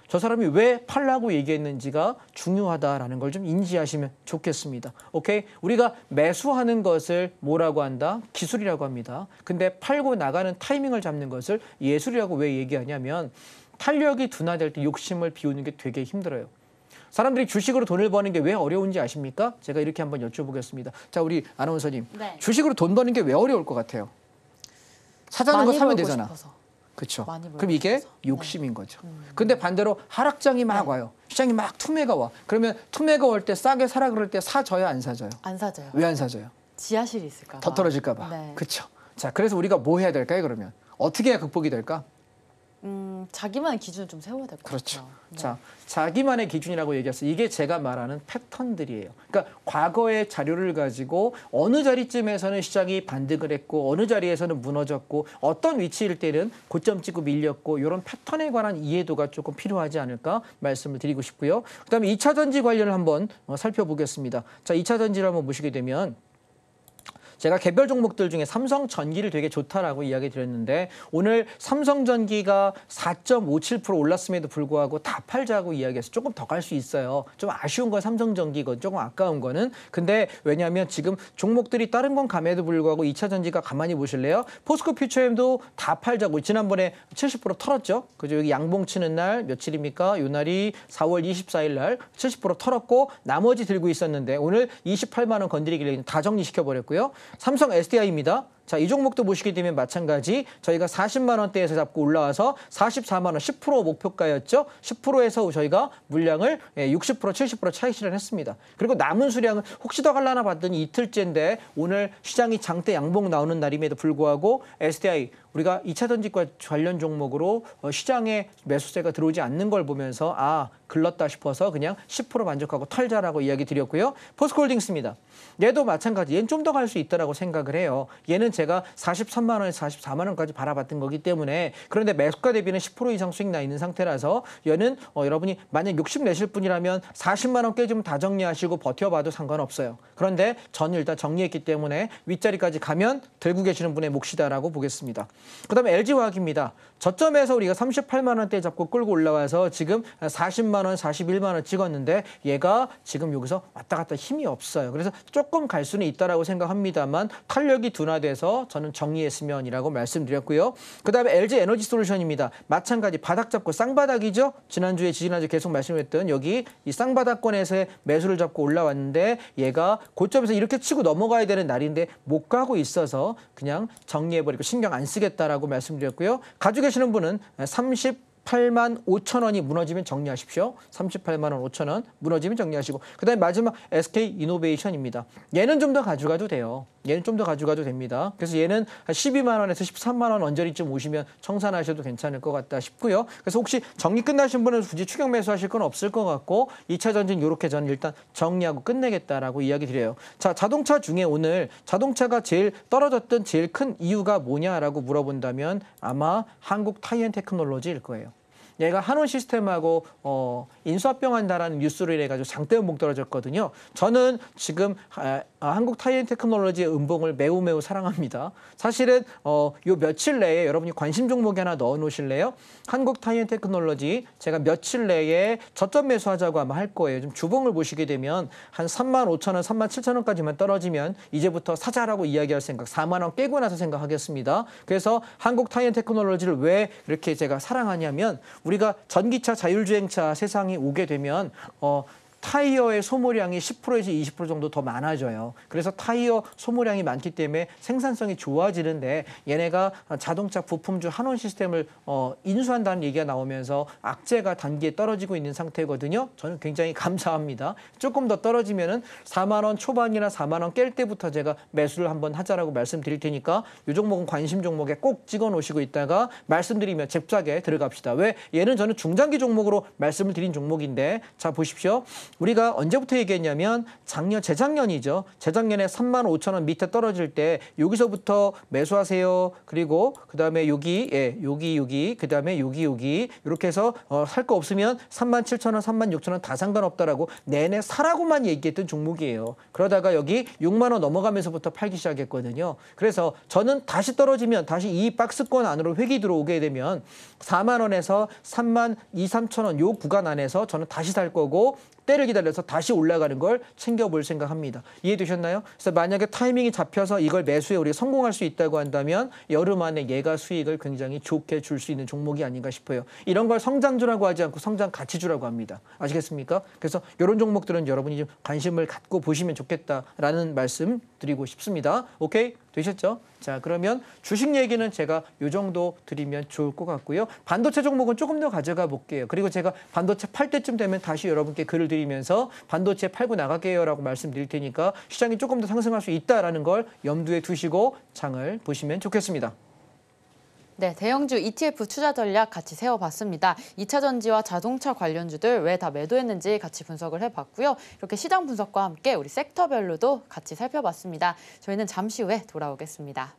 저 사람이 왜 팔라고 얘기했는지가 중요하다라는 걸 좀 인지하시면 좋겠습니다. 오케이? 우리가 매수하는 것을 뭐라고 한다? 기술이라고 합니다. 근데 팔고 나가는 타이밍을 잡는 것을 예술이라고 왜 얘기하냐면 탄력이 둔화될 때 욕심을 비우는 게 되게 힘들어요. 사람들이 주식으로 돈을 버는 게 왜 어려운지 아십니까? 제가 이렇게 한번 여쭤보겠습니다. 자, 우리 아나운서님. 네. 주식으로 돈 버는 게 왜 어려울 것 같아요? 사자는 거 사면 되잖아. 그렇죠. 그럼 이게 욕심인 거죠. 근데 반대로 하락장이 막 와요. 시장이 막 투매가 와. 그러면 투매가 올 때 싸게 사라 그럴 때 사져요, 안 사져요? 안 사져요. 왜 안 사져요? 지하실이 있을까 봐. 더 떨어질까 봐. 네. 그렇죠. 자, 그래서 우리가 뭐 해야 될까요, 그러면? 어떻게 해야 극복이 될까? 자기만의 기준을 좀 세워야 될 것 그렇죠. 같아요. 네. 자, 자기만의 기준이라고 얘기했어요. 이게 제가 말하는 패턴들이에요. 그러니까 과거의 자료를 가지고 어느 자리쯤에서는 시장이 반등을 했고 어느 자리에서는 무너졌고 어떤 위치일 때는 고점 찍고 밀렸고 이런 패턴에 관한 이해도가 조금 필요하지 않을까 말씀을 드리고 싶고요. 그다음에 2차 전지 관련을 한번 살펴보겠습니다. 자, 2차 전지를 한번 보시게 되면 제가 개별 종목들 중에 삼성전기를 되게 좋다라고 이야기 드렸는데 오늘 삼성전기가 4.57% 올랐음에도 불구하고 다 팔자고 이야기해서 조금 더 갈 수 있어요. 좀 아쉬운 건 삼성전기건 조금 아까운 거는. 근데 왜냐하면 지금 종목들이 다른 건 감에도 불구하고 2차 전지가 가만히 보실래요? 포스코 퓨처엠도 다 팔자고 지난번에 70% 털었죠. 그죠? 여기 양봉 치는 날 며칠입니까? 요 날이 4월 24일 날 70% 털었고 나머지 들고 있었는데 오늘 28만 원 건드리길래 다 정리시켜 버렸고요. 삼성 SDI입니다. 자, 이 종목도 보시게 되면 마찬가지 저희가 40만 원대에서 잡고 올라와서 44만 원 10% 목표가였죠. 10%에서 저희가 물량을 60% 70% 차익 실현했습니다. 그리고 남은 수량은 혹시 더 갈라나 봤더니 이틀째인데 오늘 시장이 장대 양봉 나오는 날임에도 불구하고 SDI 우리가 2차 전지과 관련 종목으로 시장에 매수세가 들어오지 않는 걸 보면서 아 글렀다 싶어서 그냥 10% 만족하고 털자라고 이야기 드렸고요. 포스코홀딩스입니다. 얘도 마찬가지. 얘는 좀 더 갈 수 있다라고 생각을 해요. 얘는 제가 43만 원에서 44만 원까지 바라봤던 거기 때문에 그런데 매수가 대비는 10% 이상 수익 나 있는 상태라서 얘는 여러분이 만약 60 내실 분이라면 40만 원 깨지면 다 정리하시고 버텨봐도 상관없어요. 그런데 저는 일단 정리했기 때문에 윗자리까지 가면 들고 계시는 분의 몫이다라고 보겠습니다. 그다음에 LG화학입니다. 저점에서 우리가 38만 원대 잡고 끌고 올라와서 지금 40만 원, 41만 원 찍었는데 얘가 지금 여기서 왔다 갔다 힘이 없어요. 그래서 조금 갈 수는 있다라고 생각합니다만 탄력이 둔화돼서 저는 정리했으면이라고 말씀드렸고요. 그다음에 LG 에너지 솔루션입니다. 마찬가지 바닥 잡고 쌍바닥이죠. 지난주에 지난주 계속 말씀했던 여기 이 쌍바닥권에서의 매수를 잡고 올라왔는데 얘가 고점에서 이렇게 치고 넘어가야 되는 날인데 못 가고 있어서 그냥 정리해버리고 신경 안 쓰겠다라고 말씀드렸고요. 가지고 계시는 분은 38만 5천 원이 무너지면 정리하십시오. 38만 원 5천 원 무너지면 정리하시고 그다음에 마지막 SK이노베이션입니다. 얘는 좀 더 가져가도 돼요. 얘는 좀 더 가져가도 됩니다. 그래서 얘는 12만 원에서 13만 원 언저리쯤 오시면 청산하셔도 괜찮을 것 같다 싶고요. 그래서 혹시 정리 끝나신 분은 굳이 추격 매수하실 건 없을 것 같고 2차 전지는 이렇게 저는 일단 정리하고 끝내겠다라고 이야기 드려요. 자, 자동차 중에 오늘 자동차가 제일 떨어졌던 제일 큰 이유가 뭐냐라고 물어본다면 아마 한국 타이앤테크놀로지일 거예요. 얘가 한원 시스템하고 인수합병한다라는 뉴스로 인해 가지고 장대음봉 떨어졌거든요. 저는 지금 한국 타이앤테크놀로지의 음봉을 매우 사랑합니다. 사실은 요 며칠 내에 여러분이 관심 종목에 하나 넣어 놓으실래요? 한국 타이앤테크놀로지 제가 며칠 내에 저점 매수하자고 아마 할 거예요. 좀 주봉을 보시게 되면 한 3만 5천 원, 3만 7천 원까지만 떨어지면 이제부터 사자라고 이야기할 생각, 4만 원 깨고 나서 생각하겠습니다. 그래서 한국 타이앤테크놀로지를 왜 이렇게 제가 사랑하냐면 우리가 전기차, 자율주행차 세상이 오게 되면 타이어의 소모량이 10%에서 20% 정도 더 많아져요. 그래서 타이어 소모량이 많기 때문에 생산성이 좋아지는데 얘네가 자동차 부품주 한원 시스템을 인수한다는 얘기가 나오면서 악재가 단기에 떨어지고 있는 상태거든요. 저는 굉장히 감사합니다. 조금 더 떨어지면은 4만 원 초반이나 4만 원 깰 때부터 제가 매수를 한번 하자라고 말씀드릴 테니까 이 종목은 관심 종목에 꼭 찍어 놓으시고 있다가 말씀드리면 잽싸게 들어갑시다. 왜? 얘는 저는 중장기 종목으로 말씀을 드린 종목인데 자 보십시오. 우리가 언제부터 얘기했냐면 재작년이죠. 재작년에 3만 5천 원 밑에 떨어질 때 여기서부터 매수하세요. 그리고 그다음에 여기 그다음에 여기 이렇게 해서 살 거 없으면 3만 7천 원, 3만 6천 원 다 상관없다라고 내내 사라고만 얘기했던 종목이에요. 그러다가 여기 6만 원 넘어가면서부터 팔기 시작했거든요. 그래서 저는 다시 떨어지면 다시 이 박스권 안으로 획이 들어오게 되면 4만 원에서 3만 2, 3천 원 요 구간 안에서 저는 다시 살 거고 때를 기다려서 다시 올라가는 걸 챙겨볼 생각합니다. 이해되셨나요? 그래서 만약에 타이밍이 잡혀서 이걸 매수에 우리가 성공할 수 있다고 한다면 여름 안에 얘가 수익을 굉장히 좋게 줄 수 있는 종목이 아닌가 싶어요. 이런 걸 성장주라고 하지 않고 성장 가치주라고 합니다. 아시겠습니까? 그래서 이런 종목들은 여러분이 좀 관심을 갖고 보시면 좋겠다라는 말씀 드리고 싶습니다. 오케이? 되셨죠? 자, 그러면 주식 얘기는 제가 이 정도 드리면 좋을 것 같고요. 반도체 종목은 조금 더 가져가 볼게요. 그리고 제가 반도체 팔 때쯤 되면 다시 여러분께 글을 드리면서 반도체 팔고 나갈게요라고 말씀드릴 테니까 시장이 조금 더 상승할 수 있다라는 걸 염두에 두시고 장을 보시면 좋겠습니다. 네, 대형주 ETF 투자 전략 같이 세워봤습니다. 2차 전지와 자동차 관련주들 왜 다 매도했는지 같이 분석을 해봤고요. 이렇게 시장 분석과 함께 우리 섹터별로도 같이 살펴봤습니다. 저희는 잠시 후에 돌아오겠습니다.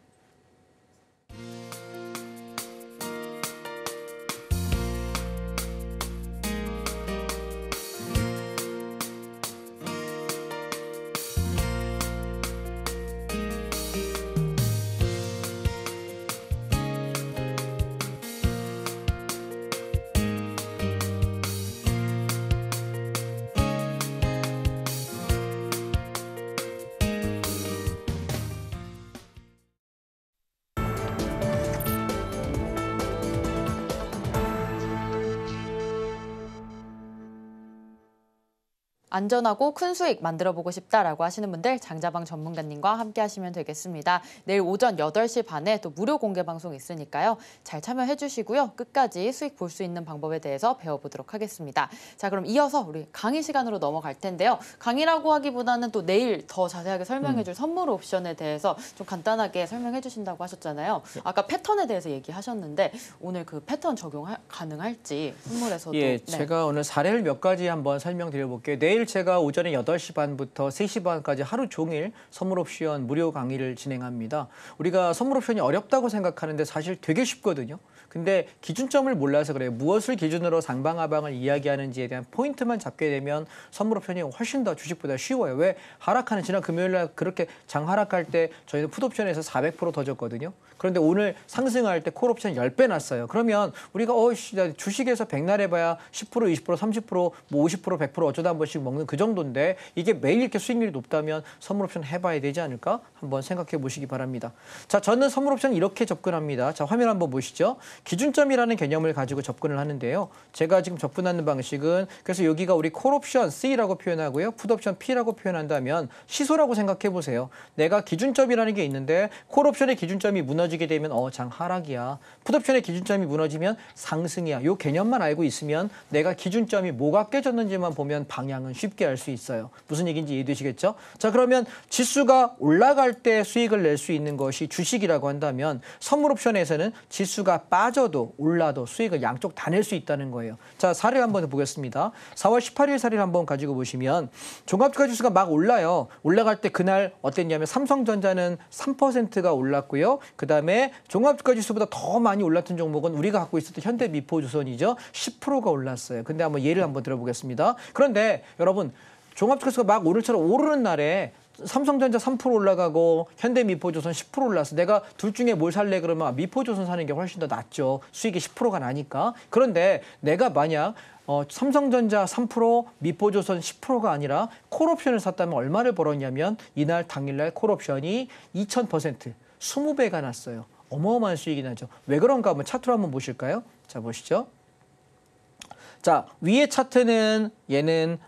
안전하고 큰 수익 만들어보고 싶다라고 하시는 분들 장자방 전문가님과 함께 하시면 되겠습니다. 내일 오전 8시 반에 또 무료 공개 방송 있으니까요. 잘 참여해 주시고요. 끝까지 수익 볼 수 있는 방법에 대해서 배워보도록 하겠습니다. 자, 그럼 이어서 우리 강의 시간으로 넘어갈 텐데요. 강의라고 하기보다는 또 내일 더 자세하게 설명해 줄 선물 옵션에 대해서 좀 간단하게 설명해 주신다고 하셨잖아요. 아까 패턴에 대해서 얘기하셨는데 오늘 그 패턴 적용 가능할지 선물에서도. 예, 제가 오늘 사례를 몇 가지 한번 설명드려 볼게요. 내일 제가 오전에 8시 반부터 3시 반까지 하루 종일 선물 옵션 무료 강의를 진행합니다. 우리가 선물 옵션이 어렵다고 생각하는데 사실 되게 쉽거든요. 근데 기준점을 몰라서 그래요. 무엇을 기준으로 상방하방을 이야기하는지에 대한 포인트만 잡게 되면 선물 옵션이 훨씬 더 주식보다 쉬워요. 왜? 하락하는 지난 금요일 날 그렇게 장 하락할 때 저희는 풋 옵션에서 400% 더 줬거든요. 그런데 오늘 상승할 때 콜 옵션 10배 났어요. 그러면 우리가 주식에서 백날 해봐야 10%, 20%, 30%, 뭐 50%, 100% 어쩌다 한 번씩 먹는 그 정도인데 이게 매일 이렇게 수익률이 높다면 선물 옵션 해봐야 되지 않을까? 한번 생각해 보시기 바랍니다. 자, 저는 선물 옵션 이렇게 접근합니다. 자, 화면 한번 보시죠. 기준점이라는 개념을 가지고 접근을 하는데요. 제가 지금 접근하는 방식은 그래서 여기가 우리 콜 옵션 C라고 표현하고요. 풋 옵션 P라고 표현한다면 시소라고 생각해 보세요. 내가 기준점이라는 게 있는데 콜 옵션의 기준점이 무너지게 되면 장 하락이야. 풋 옵션의 기준점이 무너지면 상승이야. 요 개념만 알고 있으면 내가 기준점이 뭐가 깨졌는지만 보면 방향은 쉽게 알 수 있어요. 무슨 얘기인지 이해되시겠죠? 자, 그러면 지수가 올라갈 때 수익을 낼 수 있는 것이 주식이라고 한다면 선물 옵션에서는 지수가 빠져도 올라도 수익을 양쪽 다 낼 수 있다는 거예요. 자, 사례 한번 보겠습니다. 4월 18일 사례를 한번 가지고 보시면 종합주가 지수가 막 올라요. 올라갈 때 그날 어땠냐면 삼성전자는 3%가 올랐고요. 그다음에 종합주가 지수보다 더 많이 올랐던 종목은 우리가 갖고 있었던 현대미포조선이죠. 10%가 올랐어요. 근데 한번 예를 한번 들어보겠습니다. 그런데 여러분 종합주가 지수가 막 오늘처럼 오르는 날에 삼성전자 3% 올라가고 현대미포조선 10% 올랐어. 내가 둘 중에 뭘 살래 그러면 미포조선 사는 게 훨씬 더 낫죠. 수익이 10%가 나니까. 그런데 내가 만약 삼성전자 3%, 미포조선 10%가 아니라 콜옵션을 샀다면 얼마를 벌었냐면 이날 당일날 콜옵션이 2000%, 20배가 났어요. 어마어마한 수익이 나죠. 왜 그런가 한번 차트로 한번 보실까요? 자, 보시죠. 자, 위의 차트는 얘는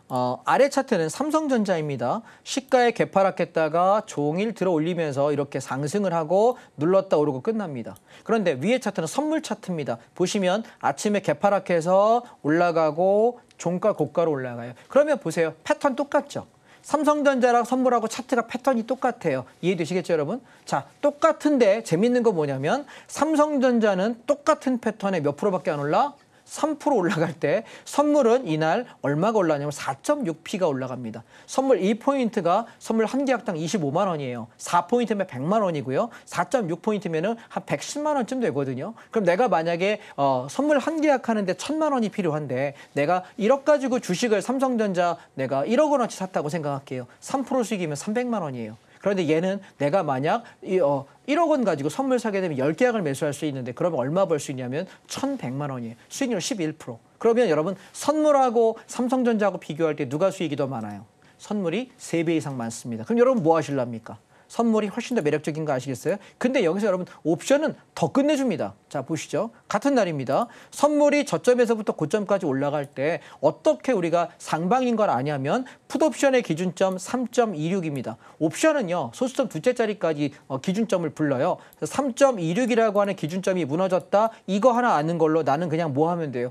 아래 차트는 삼성전자입니다. 시가에 개파락했다가 종일 들어 올리면서 이렇게 상승을 하고 눌렀다 오르고 끝납니다. 그런데 위의 차트는 선물 차트입니다. 보시면 아침에 개파락해서 올라가고 종가 고가로 올라가요. 그러면 보세요. 패턴 똑같죠? 삼성전자랑 선물하고 차트가 패턴이 똑같아요. 이해되시겠죠, 여러분? 자, 똑같은데 재밌는 거 뭐냐면 삼성전자는 똑같은 패턴에 몇 프로밖에 안 올라? 3% 올라갈 때 선물은 이날 얼마가 올라가냐면 4.6P가 올라갑니다. 선물 1포인트가 선물 한 개 학당 25만 원이에요. 4포인트면 100만 원이고요. 4.6포인트면 한 110만 원쯤 되거든요. 그럼 내가 만약에 선물 한 개 학하는데 1000만 원이 필요한데 내가 1억 가지고 주식을 삼성전자 내가 1억 원어치 샀다고 생각할게요. 3% 수익이면 300만 원이에요. 그런데 얘는 내가 만약 1억 원 가지고 선물 사게 되면 10계약을 매수할 수 있는데 그러면 얼마 벌 수 있냐면 1,100만 원이에요. 수익률 11%. 그러면 여러분 선물하고 삼성전자하고 비교할 때 누가 수익이 더 많아요? 선물이 3배 이상 많습니다. 그럼 여러분 뭐 하실랍니까? 선물이 훨씬 더 매력적인 거 아시겠어요? 근데 여기서 여러분 옵션은 더 끝내줍니다. 자, 보시죠. 같은 날입니다. 선물이 저점에서부터 고점까지 올라갈 때 어떻게 우리가 상방인 걸 아냐면 풋옵션의 기준점 3.26입니다. 옵션은요. 소수점 두째 자리까지 기준점을 불러요. 3.26이라고 하는 기준점이 무너졌다. 이거 하나 아는 걸로 나는 그냥 뭐 하면 돼요?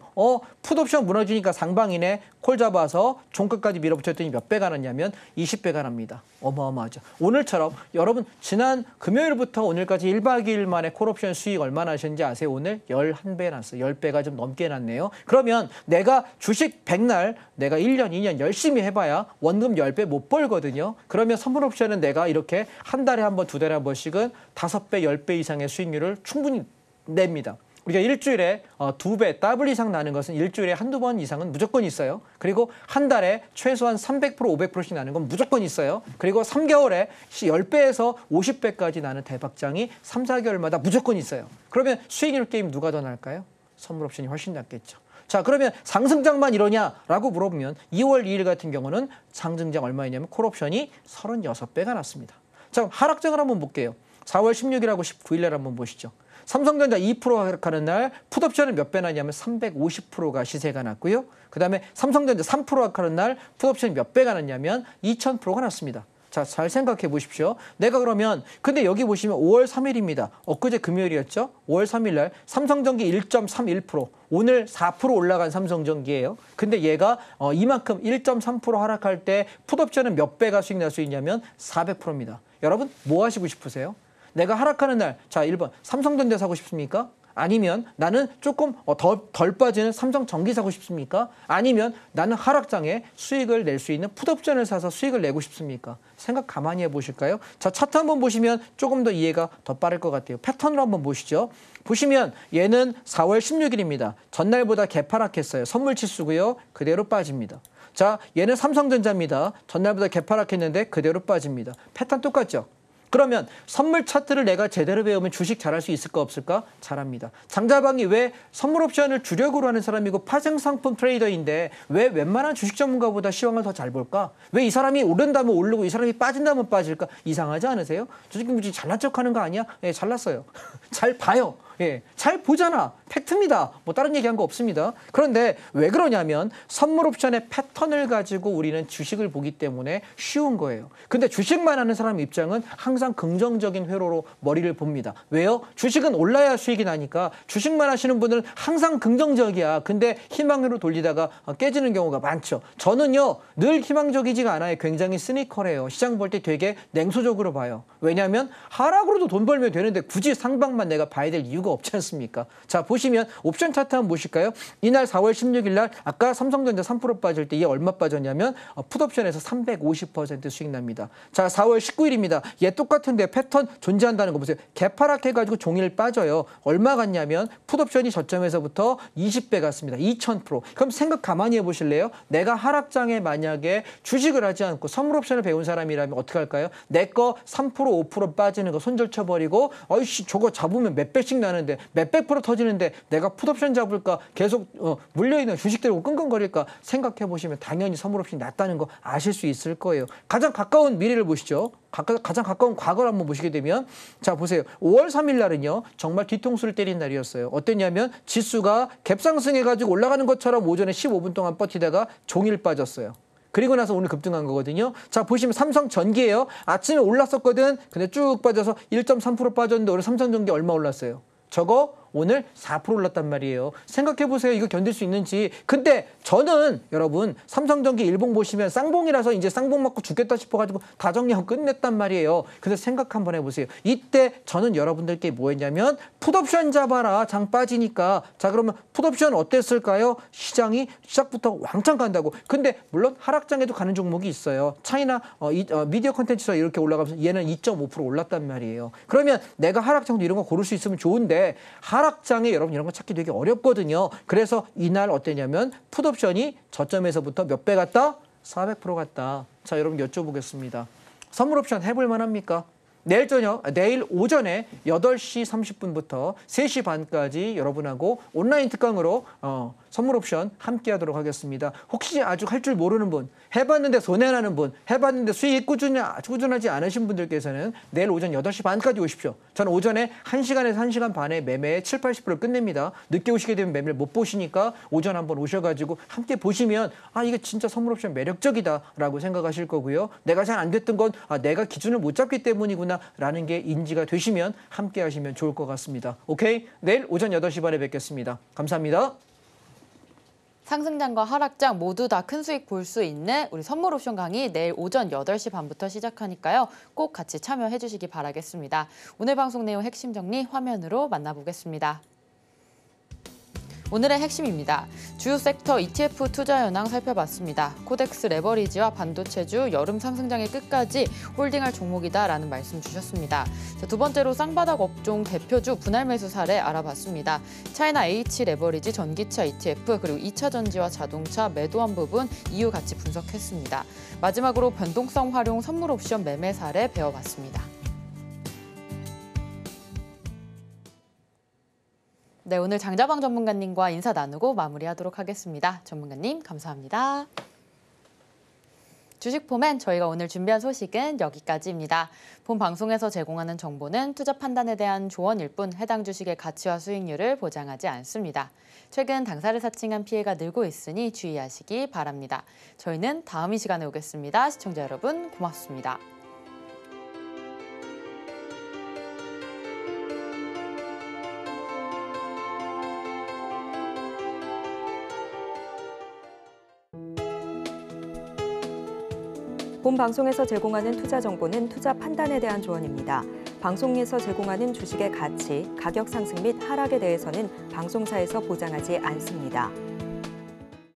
풋옵션 무너지니까 상방이네. 콜 잡아서 종가까지 밀어붙였더니 몇 배가 났냐면 20배가 납니다. 어마어마하죠. 오늘처럼 여러분 지난 금요일부터 오늘까지 1박 2일 만에 콜옵션 수익 얼마나 하셨는지 아세요? 오늘 11배 났어요. 10배가 좀 넘게 났네요. 그러면 내가 주식 100날 내가 1년, 2년 열심히 해봐야 원금 10배 못 벌거든요. 그러면 선물 옵션은 내가 이렇게 한 달에 한 번, 두 달에 한 번씩은 5배, 10배 이상의 수익률을 충분히 냅니다. 우리가 일주일에 2배, 더블 이상 나는 것은 일주일에 한두 번 이상은 무조건 있어요. 그리고 한 달에 최소한 300%, 500%씩 나는 건 무조건 있어요. 그리고 3개월에 10배에서 50배까지 나는 대박장이 3, 4개월마다 무조건 있어요. 그러면 수익률 게임 누가 더 날까요? 선물 옵션이 훨씬 낫겠죠. 자, 그러면 상승장만 이러냐라고 물어보면 2월 2일 같은 경우는 상승장 얼마였냐면 콜옵션이 36배가 났습니다. 자, 하락장을 한번 볼게요. 4월 16일하고 19일날 한번 보시죠. 삼성전자 2% 하락하는 날 풋옵션은 몇 배 나냐면 350%가 시세가 났고요. 그다음에 삼성전자 3% 하락하는 날 풋옵션이 몇 배가 났냐면 2000%가 났습니다. 자, 잘 생각해 보십시오. 내가 그러면 근데 여기 보시면 5월 3일입니다. 엊그제 금요일이었죠. 5월 3일 날 삼성전기 1.31%, 오늘 4% 올라간 삼성전기예요. 근데 얘가 이만큼 1.3% 하락할 때 풋옵션은 몇 배가 수익 날 수 있냐면 400%입니다. 여러분 뭐 하시고 싶으세요? 내가 하락하는 날, 자 1번 삼성전자 사고 싶습니까? 아니면 나는 조금 덜 빠지는 삼성전기 사고 싶습니까? 아니면 나는 하락장에 수익을 낼 수 있는 풋옵션을 사서 수익을 내고 싶습니까? 생각 가만히 해보실까요? 자, 차트 한번 보시면 조금 더 이해가 더 빠를 것 같아요. 패턴으로 한번 보시죠. 보시면 얘는 4월 16일입니다. 전날보다 개파락했어요. 선물치수고요. 그대로 빠집니다. 자, 얘는 삼성전자입니다. 전날보다 개파락했는데 그대로 빠집니다. 패턴 똑같죠? 그러면 선물 차트를 내가 제대로 배우면 주식 잘할 수 있을까 없을까? 잘합니다. 장자방이 왜 선물 옵션을 주력으로 하는 사람이고 파생상품 트레이더인데 왜 웬만한 주식 전문가보다 시황을 더 잘 볼까? 왜 이 사람이 오른다면 오르고 이 사람이 빠진다면 빠질까? 이상하지 않으세요? 주식 무지 잘난 척하는 거 아니야? 예, 잘났어요. 잘 봐요. 예, 잘 보잖아. 팩트입니다. 뭐 다른 얘기한 거 없습니다. 그런데 왜 그러냐면 선물 옵션의 패턴을 가지고 우리는 주식을 보기 때문에 쉬운 거예요. 근데 주식만 하는 사람 입장은 항상 긍정적인 회로로 머리를 봅니다. 왜요? 주식은 올라야 수익이 나니까 주식만 하시는 분들은 항상 긍정적이야. 근데 희망으로 돌리다가 깨지는 경우가 많죠. 저는요 늘 희망적이지가 않아요. 굉장히 시니컬해요. 시장 볼 때 되게 냉소적으로 봐요. 왜냐하면 하락으로도 돈 벌면 되는데 굳이 상방만 내가 봐야 될 이유가 없지 않습니까? 자, 보시면 옵션 차트 한번 보실까요? 이날 4월 16일 날 아까 삼성전자 3% 빠질 때 얘 얼마 빠졌냐면 풋옵션에서 350% 수익 납니다. 자, 4월 19일입니다. 얘 똑같은데 패턴 존재한다는 거 보세요. 개파락해가지고 종일 빠져요. 얼마 갔냐면 풋옵션이 저점에서부터 20배 갔습니다. 2000%. 그럼 생각 가만히 해보실래요? 내가 하락장에 만약에 주식을 하지 않고 선물옵션을 배운 사람이라면 어떻게 할까요? 내 거 3% 5% 빠지는 거 손절쳐버리고 어이씨 저거 잡으면 몇 배씩 나는데 몇백 프로 터지는데 내가 풋옵션 잡을까 계속 물려있는 주식 들고 끙끙거릴까 생각해 보시면 당연히 선물옵션이 낮다는 거 아실 수 있을 거예요. 가장 가까운 미래를 보시죠. 가장 가까운 과거를 한번 보시게 되면 자 보세요. 5월 3일 날은요 정말 뒤통수를 때린 날이었어요. 어땠냐면 지수가 갭상승해가지고 올라가는 것처럼 오전에 15분 동안 버티다가 종일 빠졌어요. 그리고 나서 오늘 급등한 거거든요. 자, 보시면 삼성전기예요. 아침에 올랐었거든. 근데 쭉 빠져서 1.3% 빠졌는데 오늘 삼성전기 얼마 올랐어요? 저거 오늘 4% 올랐단 말이에요. 생각해보세요. 이거 견딜 수 있는지. 근데 저는 여러분 삼성전기 일봉 보시면 쌍봉이라서 이제 쌍봉 맞고 죽겠다 싶어가지고 다 정리하고 끝냈단 말이에요. 근데 생각 한번 해보세요. 이때 저는 여러분들께 뭐 했냐면 풋옵션 잡아라. 장 빠지니까. 자, 그러면 풋옵션 어땠을까요? 시장이 시작부터 왕창 간다고. 근데 물론 하락장에도 가는 종목이 있어요. 차이나 미디어 콘텐츠가 이렇게 올라가면서 얘는 2.5% 올랐단 말이에요. 그러면 내가 하락장도 이런 거 고를 수 있으면 좋은데 하락장에 여러분 이런 거 찾기 되게 어렵거든요. 그래서 이날 어땠냐면 풋옵션이 저점에서부터 몇 배 갔다? 400% 갔다. 자, 여러분 여쭤보겠습니다. 선물옵션 해볼 만합니까? 내일 오전에 8시 30분부터 3시 반까지 여러분하고 온라인 특강으로 선물옵션 함께 하도록 하겠습니다. 혹시 아직 할 줄 모르는 분, 해봤는데 손해나는 분, 해봤는데 수익이 꾸준하지 않으신 분들께서는 내일 오전 8시 반까지 오십시오. 저는 오전에 1시간에서 1시간 반에 매매에 7, 80%를 끝냅니다. 늦게 오시게 되면 매매를 못 보시니까 오전 한번 오셔가지고 함께 보시면 아 이게 진짜 선물옵션 매력적이다라고 생각하실 거고요. 내가 잘 안 됐던 건 내가 기준을 못 잡기 때문이구나 라는 게 인지가 되시면 함께 하시면 좋을 것 같습니다. 오케이? 내일 오전 8시 반에 뵙겠습니다. 감사합니다. 상승장과 하락장 모두 다 큰 수익 볼 수 있는 우리 선물 옵션 강의 내일 오전 8시 반부터 시작하니까요. 꼭 같이 참여해 주시기 바라겠습니다. 오늘 방송 내용 핵심 정리 화면으로 만나보겠습니다. 오늘의 핵심입니다. 주요 섹터 ETF 투자 현황 살펴봤습니다. 코덱스 레버리지와 반도체주 여름 상승장의 끝까지 홀딩할 종목이다라는 말씀 주셨습니다. 자, 두 번째로 쌍바닥 업종 대표주 분할 매수 사례 알아봤습니다. 차이나 H 레버리지 전기차 ETF 그리고 2차 전지와 자동차 매도한 부분 이유 같이 분석했습니다. 마지막으로 변동성 활용 선물 옵션 매매 사례 배워봤습니다. 네, 오늘 장자방 전문가님과 인사 나누고 마무리하도록 하겠습니다. 전문가님, 감사합니다. 주식포맨 저희가 오늘 준비한 소식은 여기까지입니다. 본 방송에서 제공하는 정보는 투자 판단에 대한 조언일 뿐 해당 주식의 가치와 수익률을 보장하지 않습니다. 최근 당사를 사칭한 피해가 늘고 있으니 주의하시기 바랍니다. 저희는 다음 이 시간에 오겠습니다. 시청자 여러분 고맙습니다. 본 방송에서 제공하는 투자 정보는 투자 판단에 대한 조언입니다. 방송에서 제공하는 주식의 가치, 가격 상승 및 하락에 대해서는 방송사에서 보장하지 않습니다.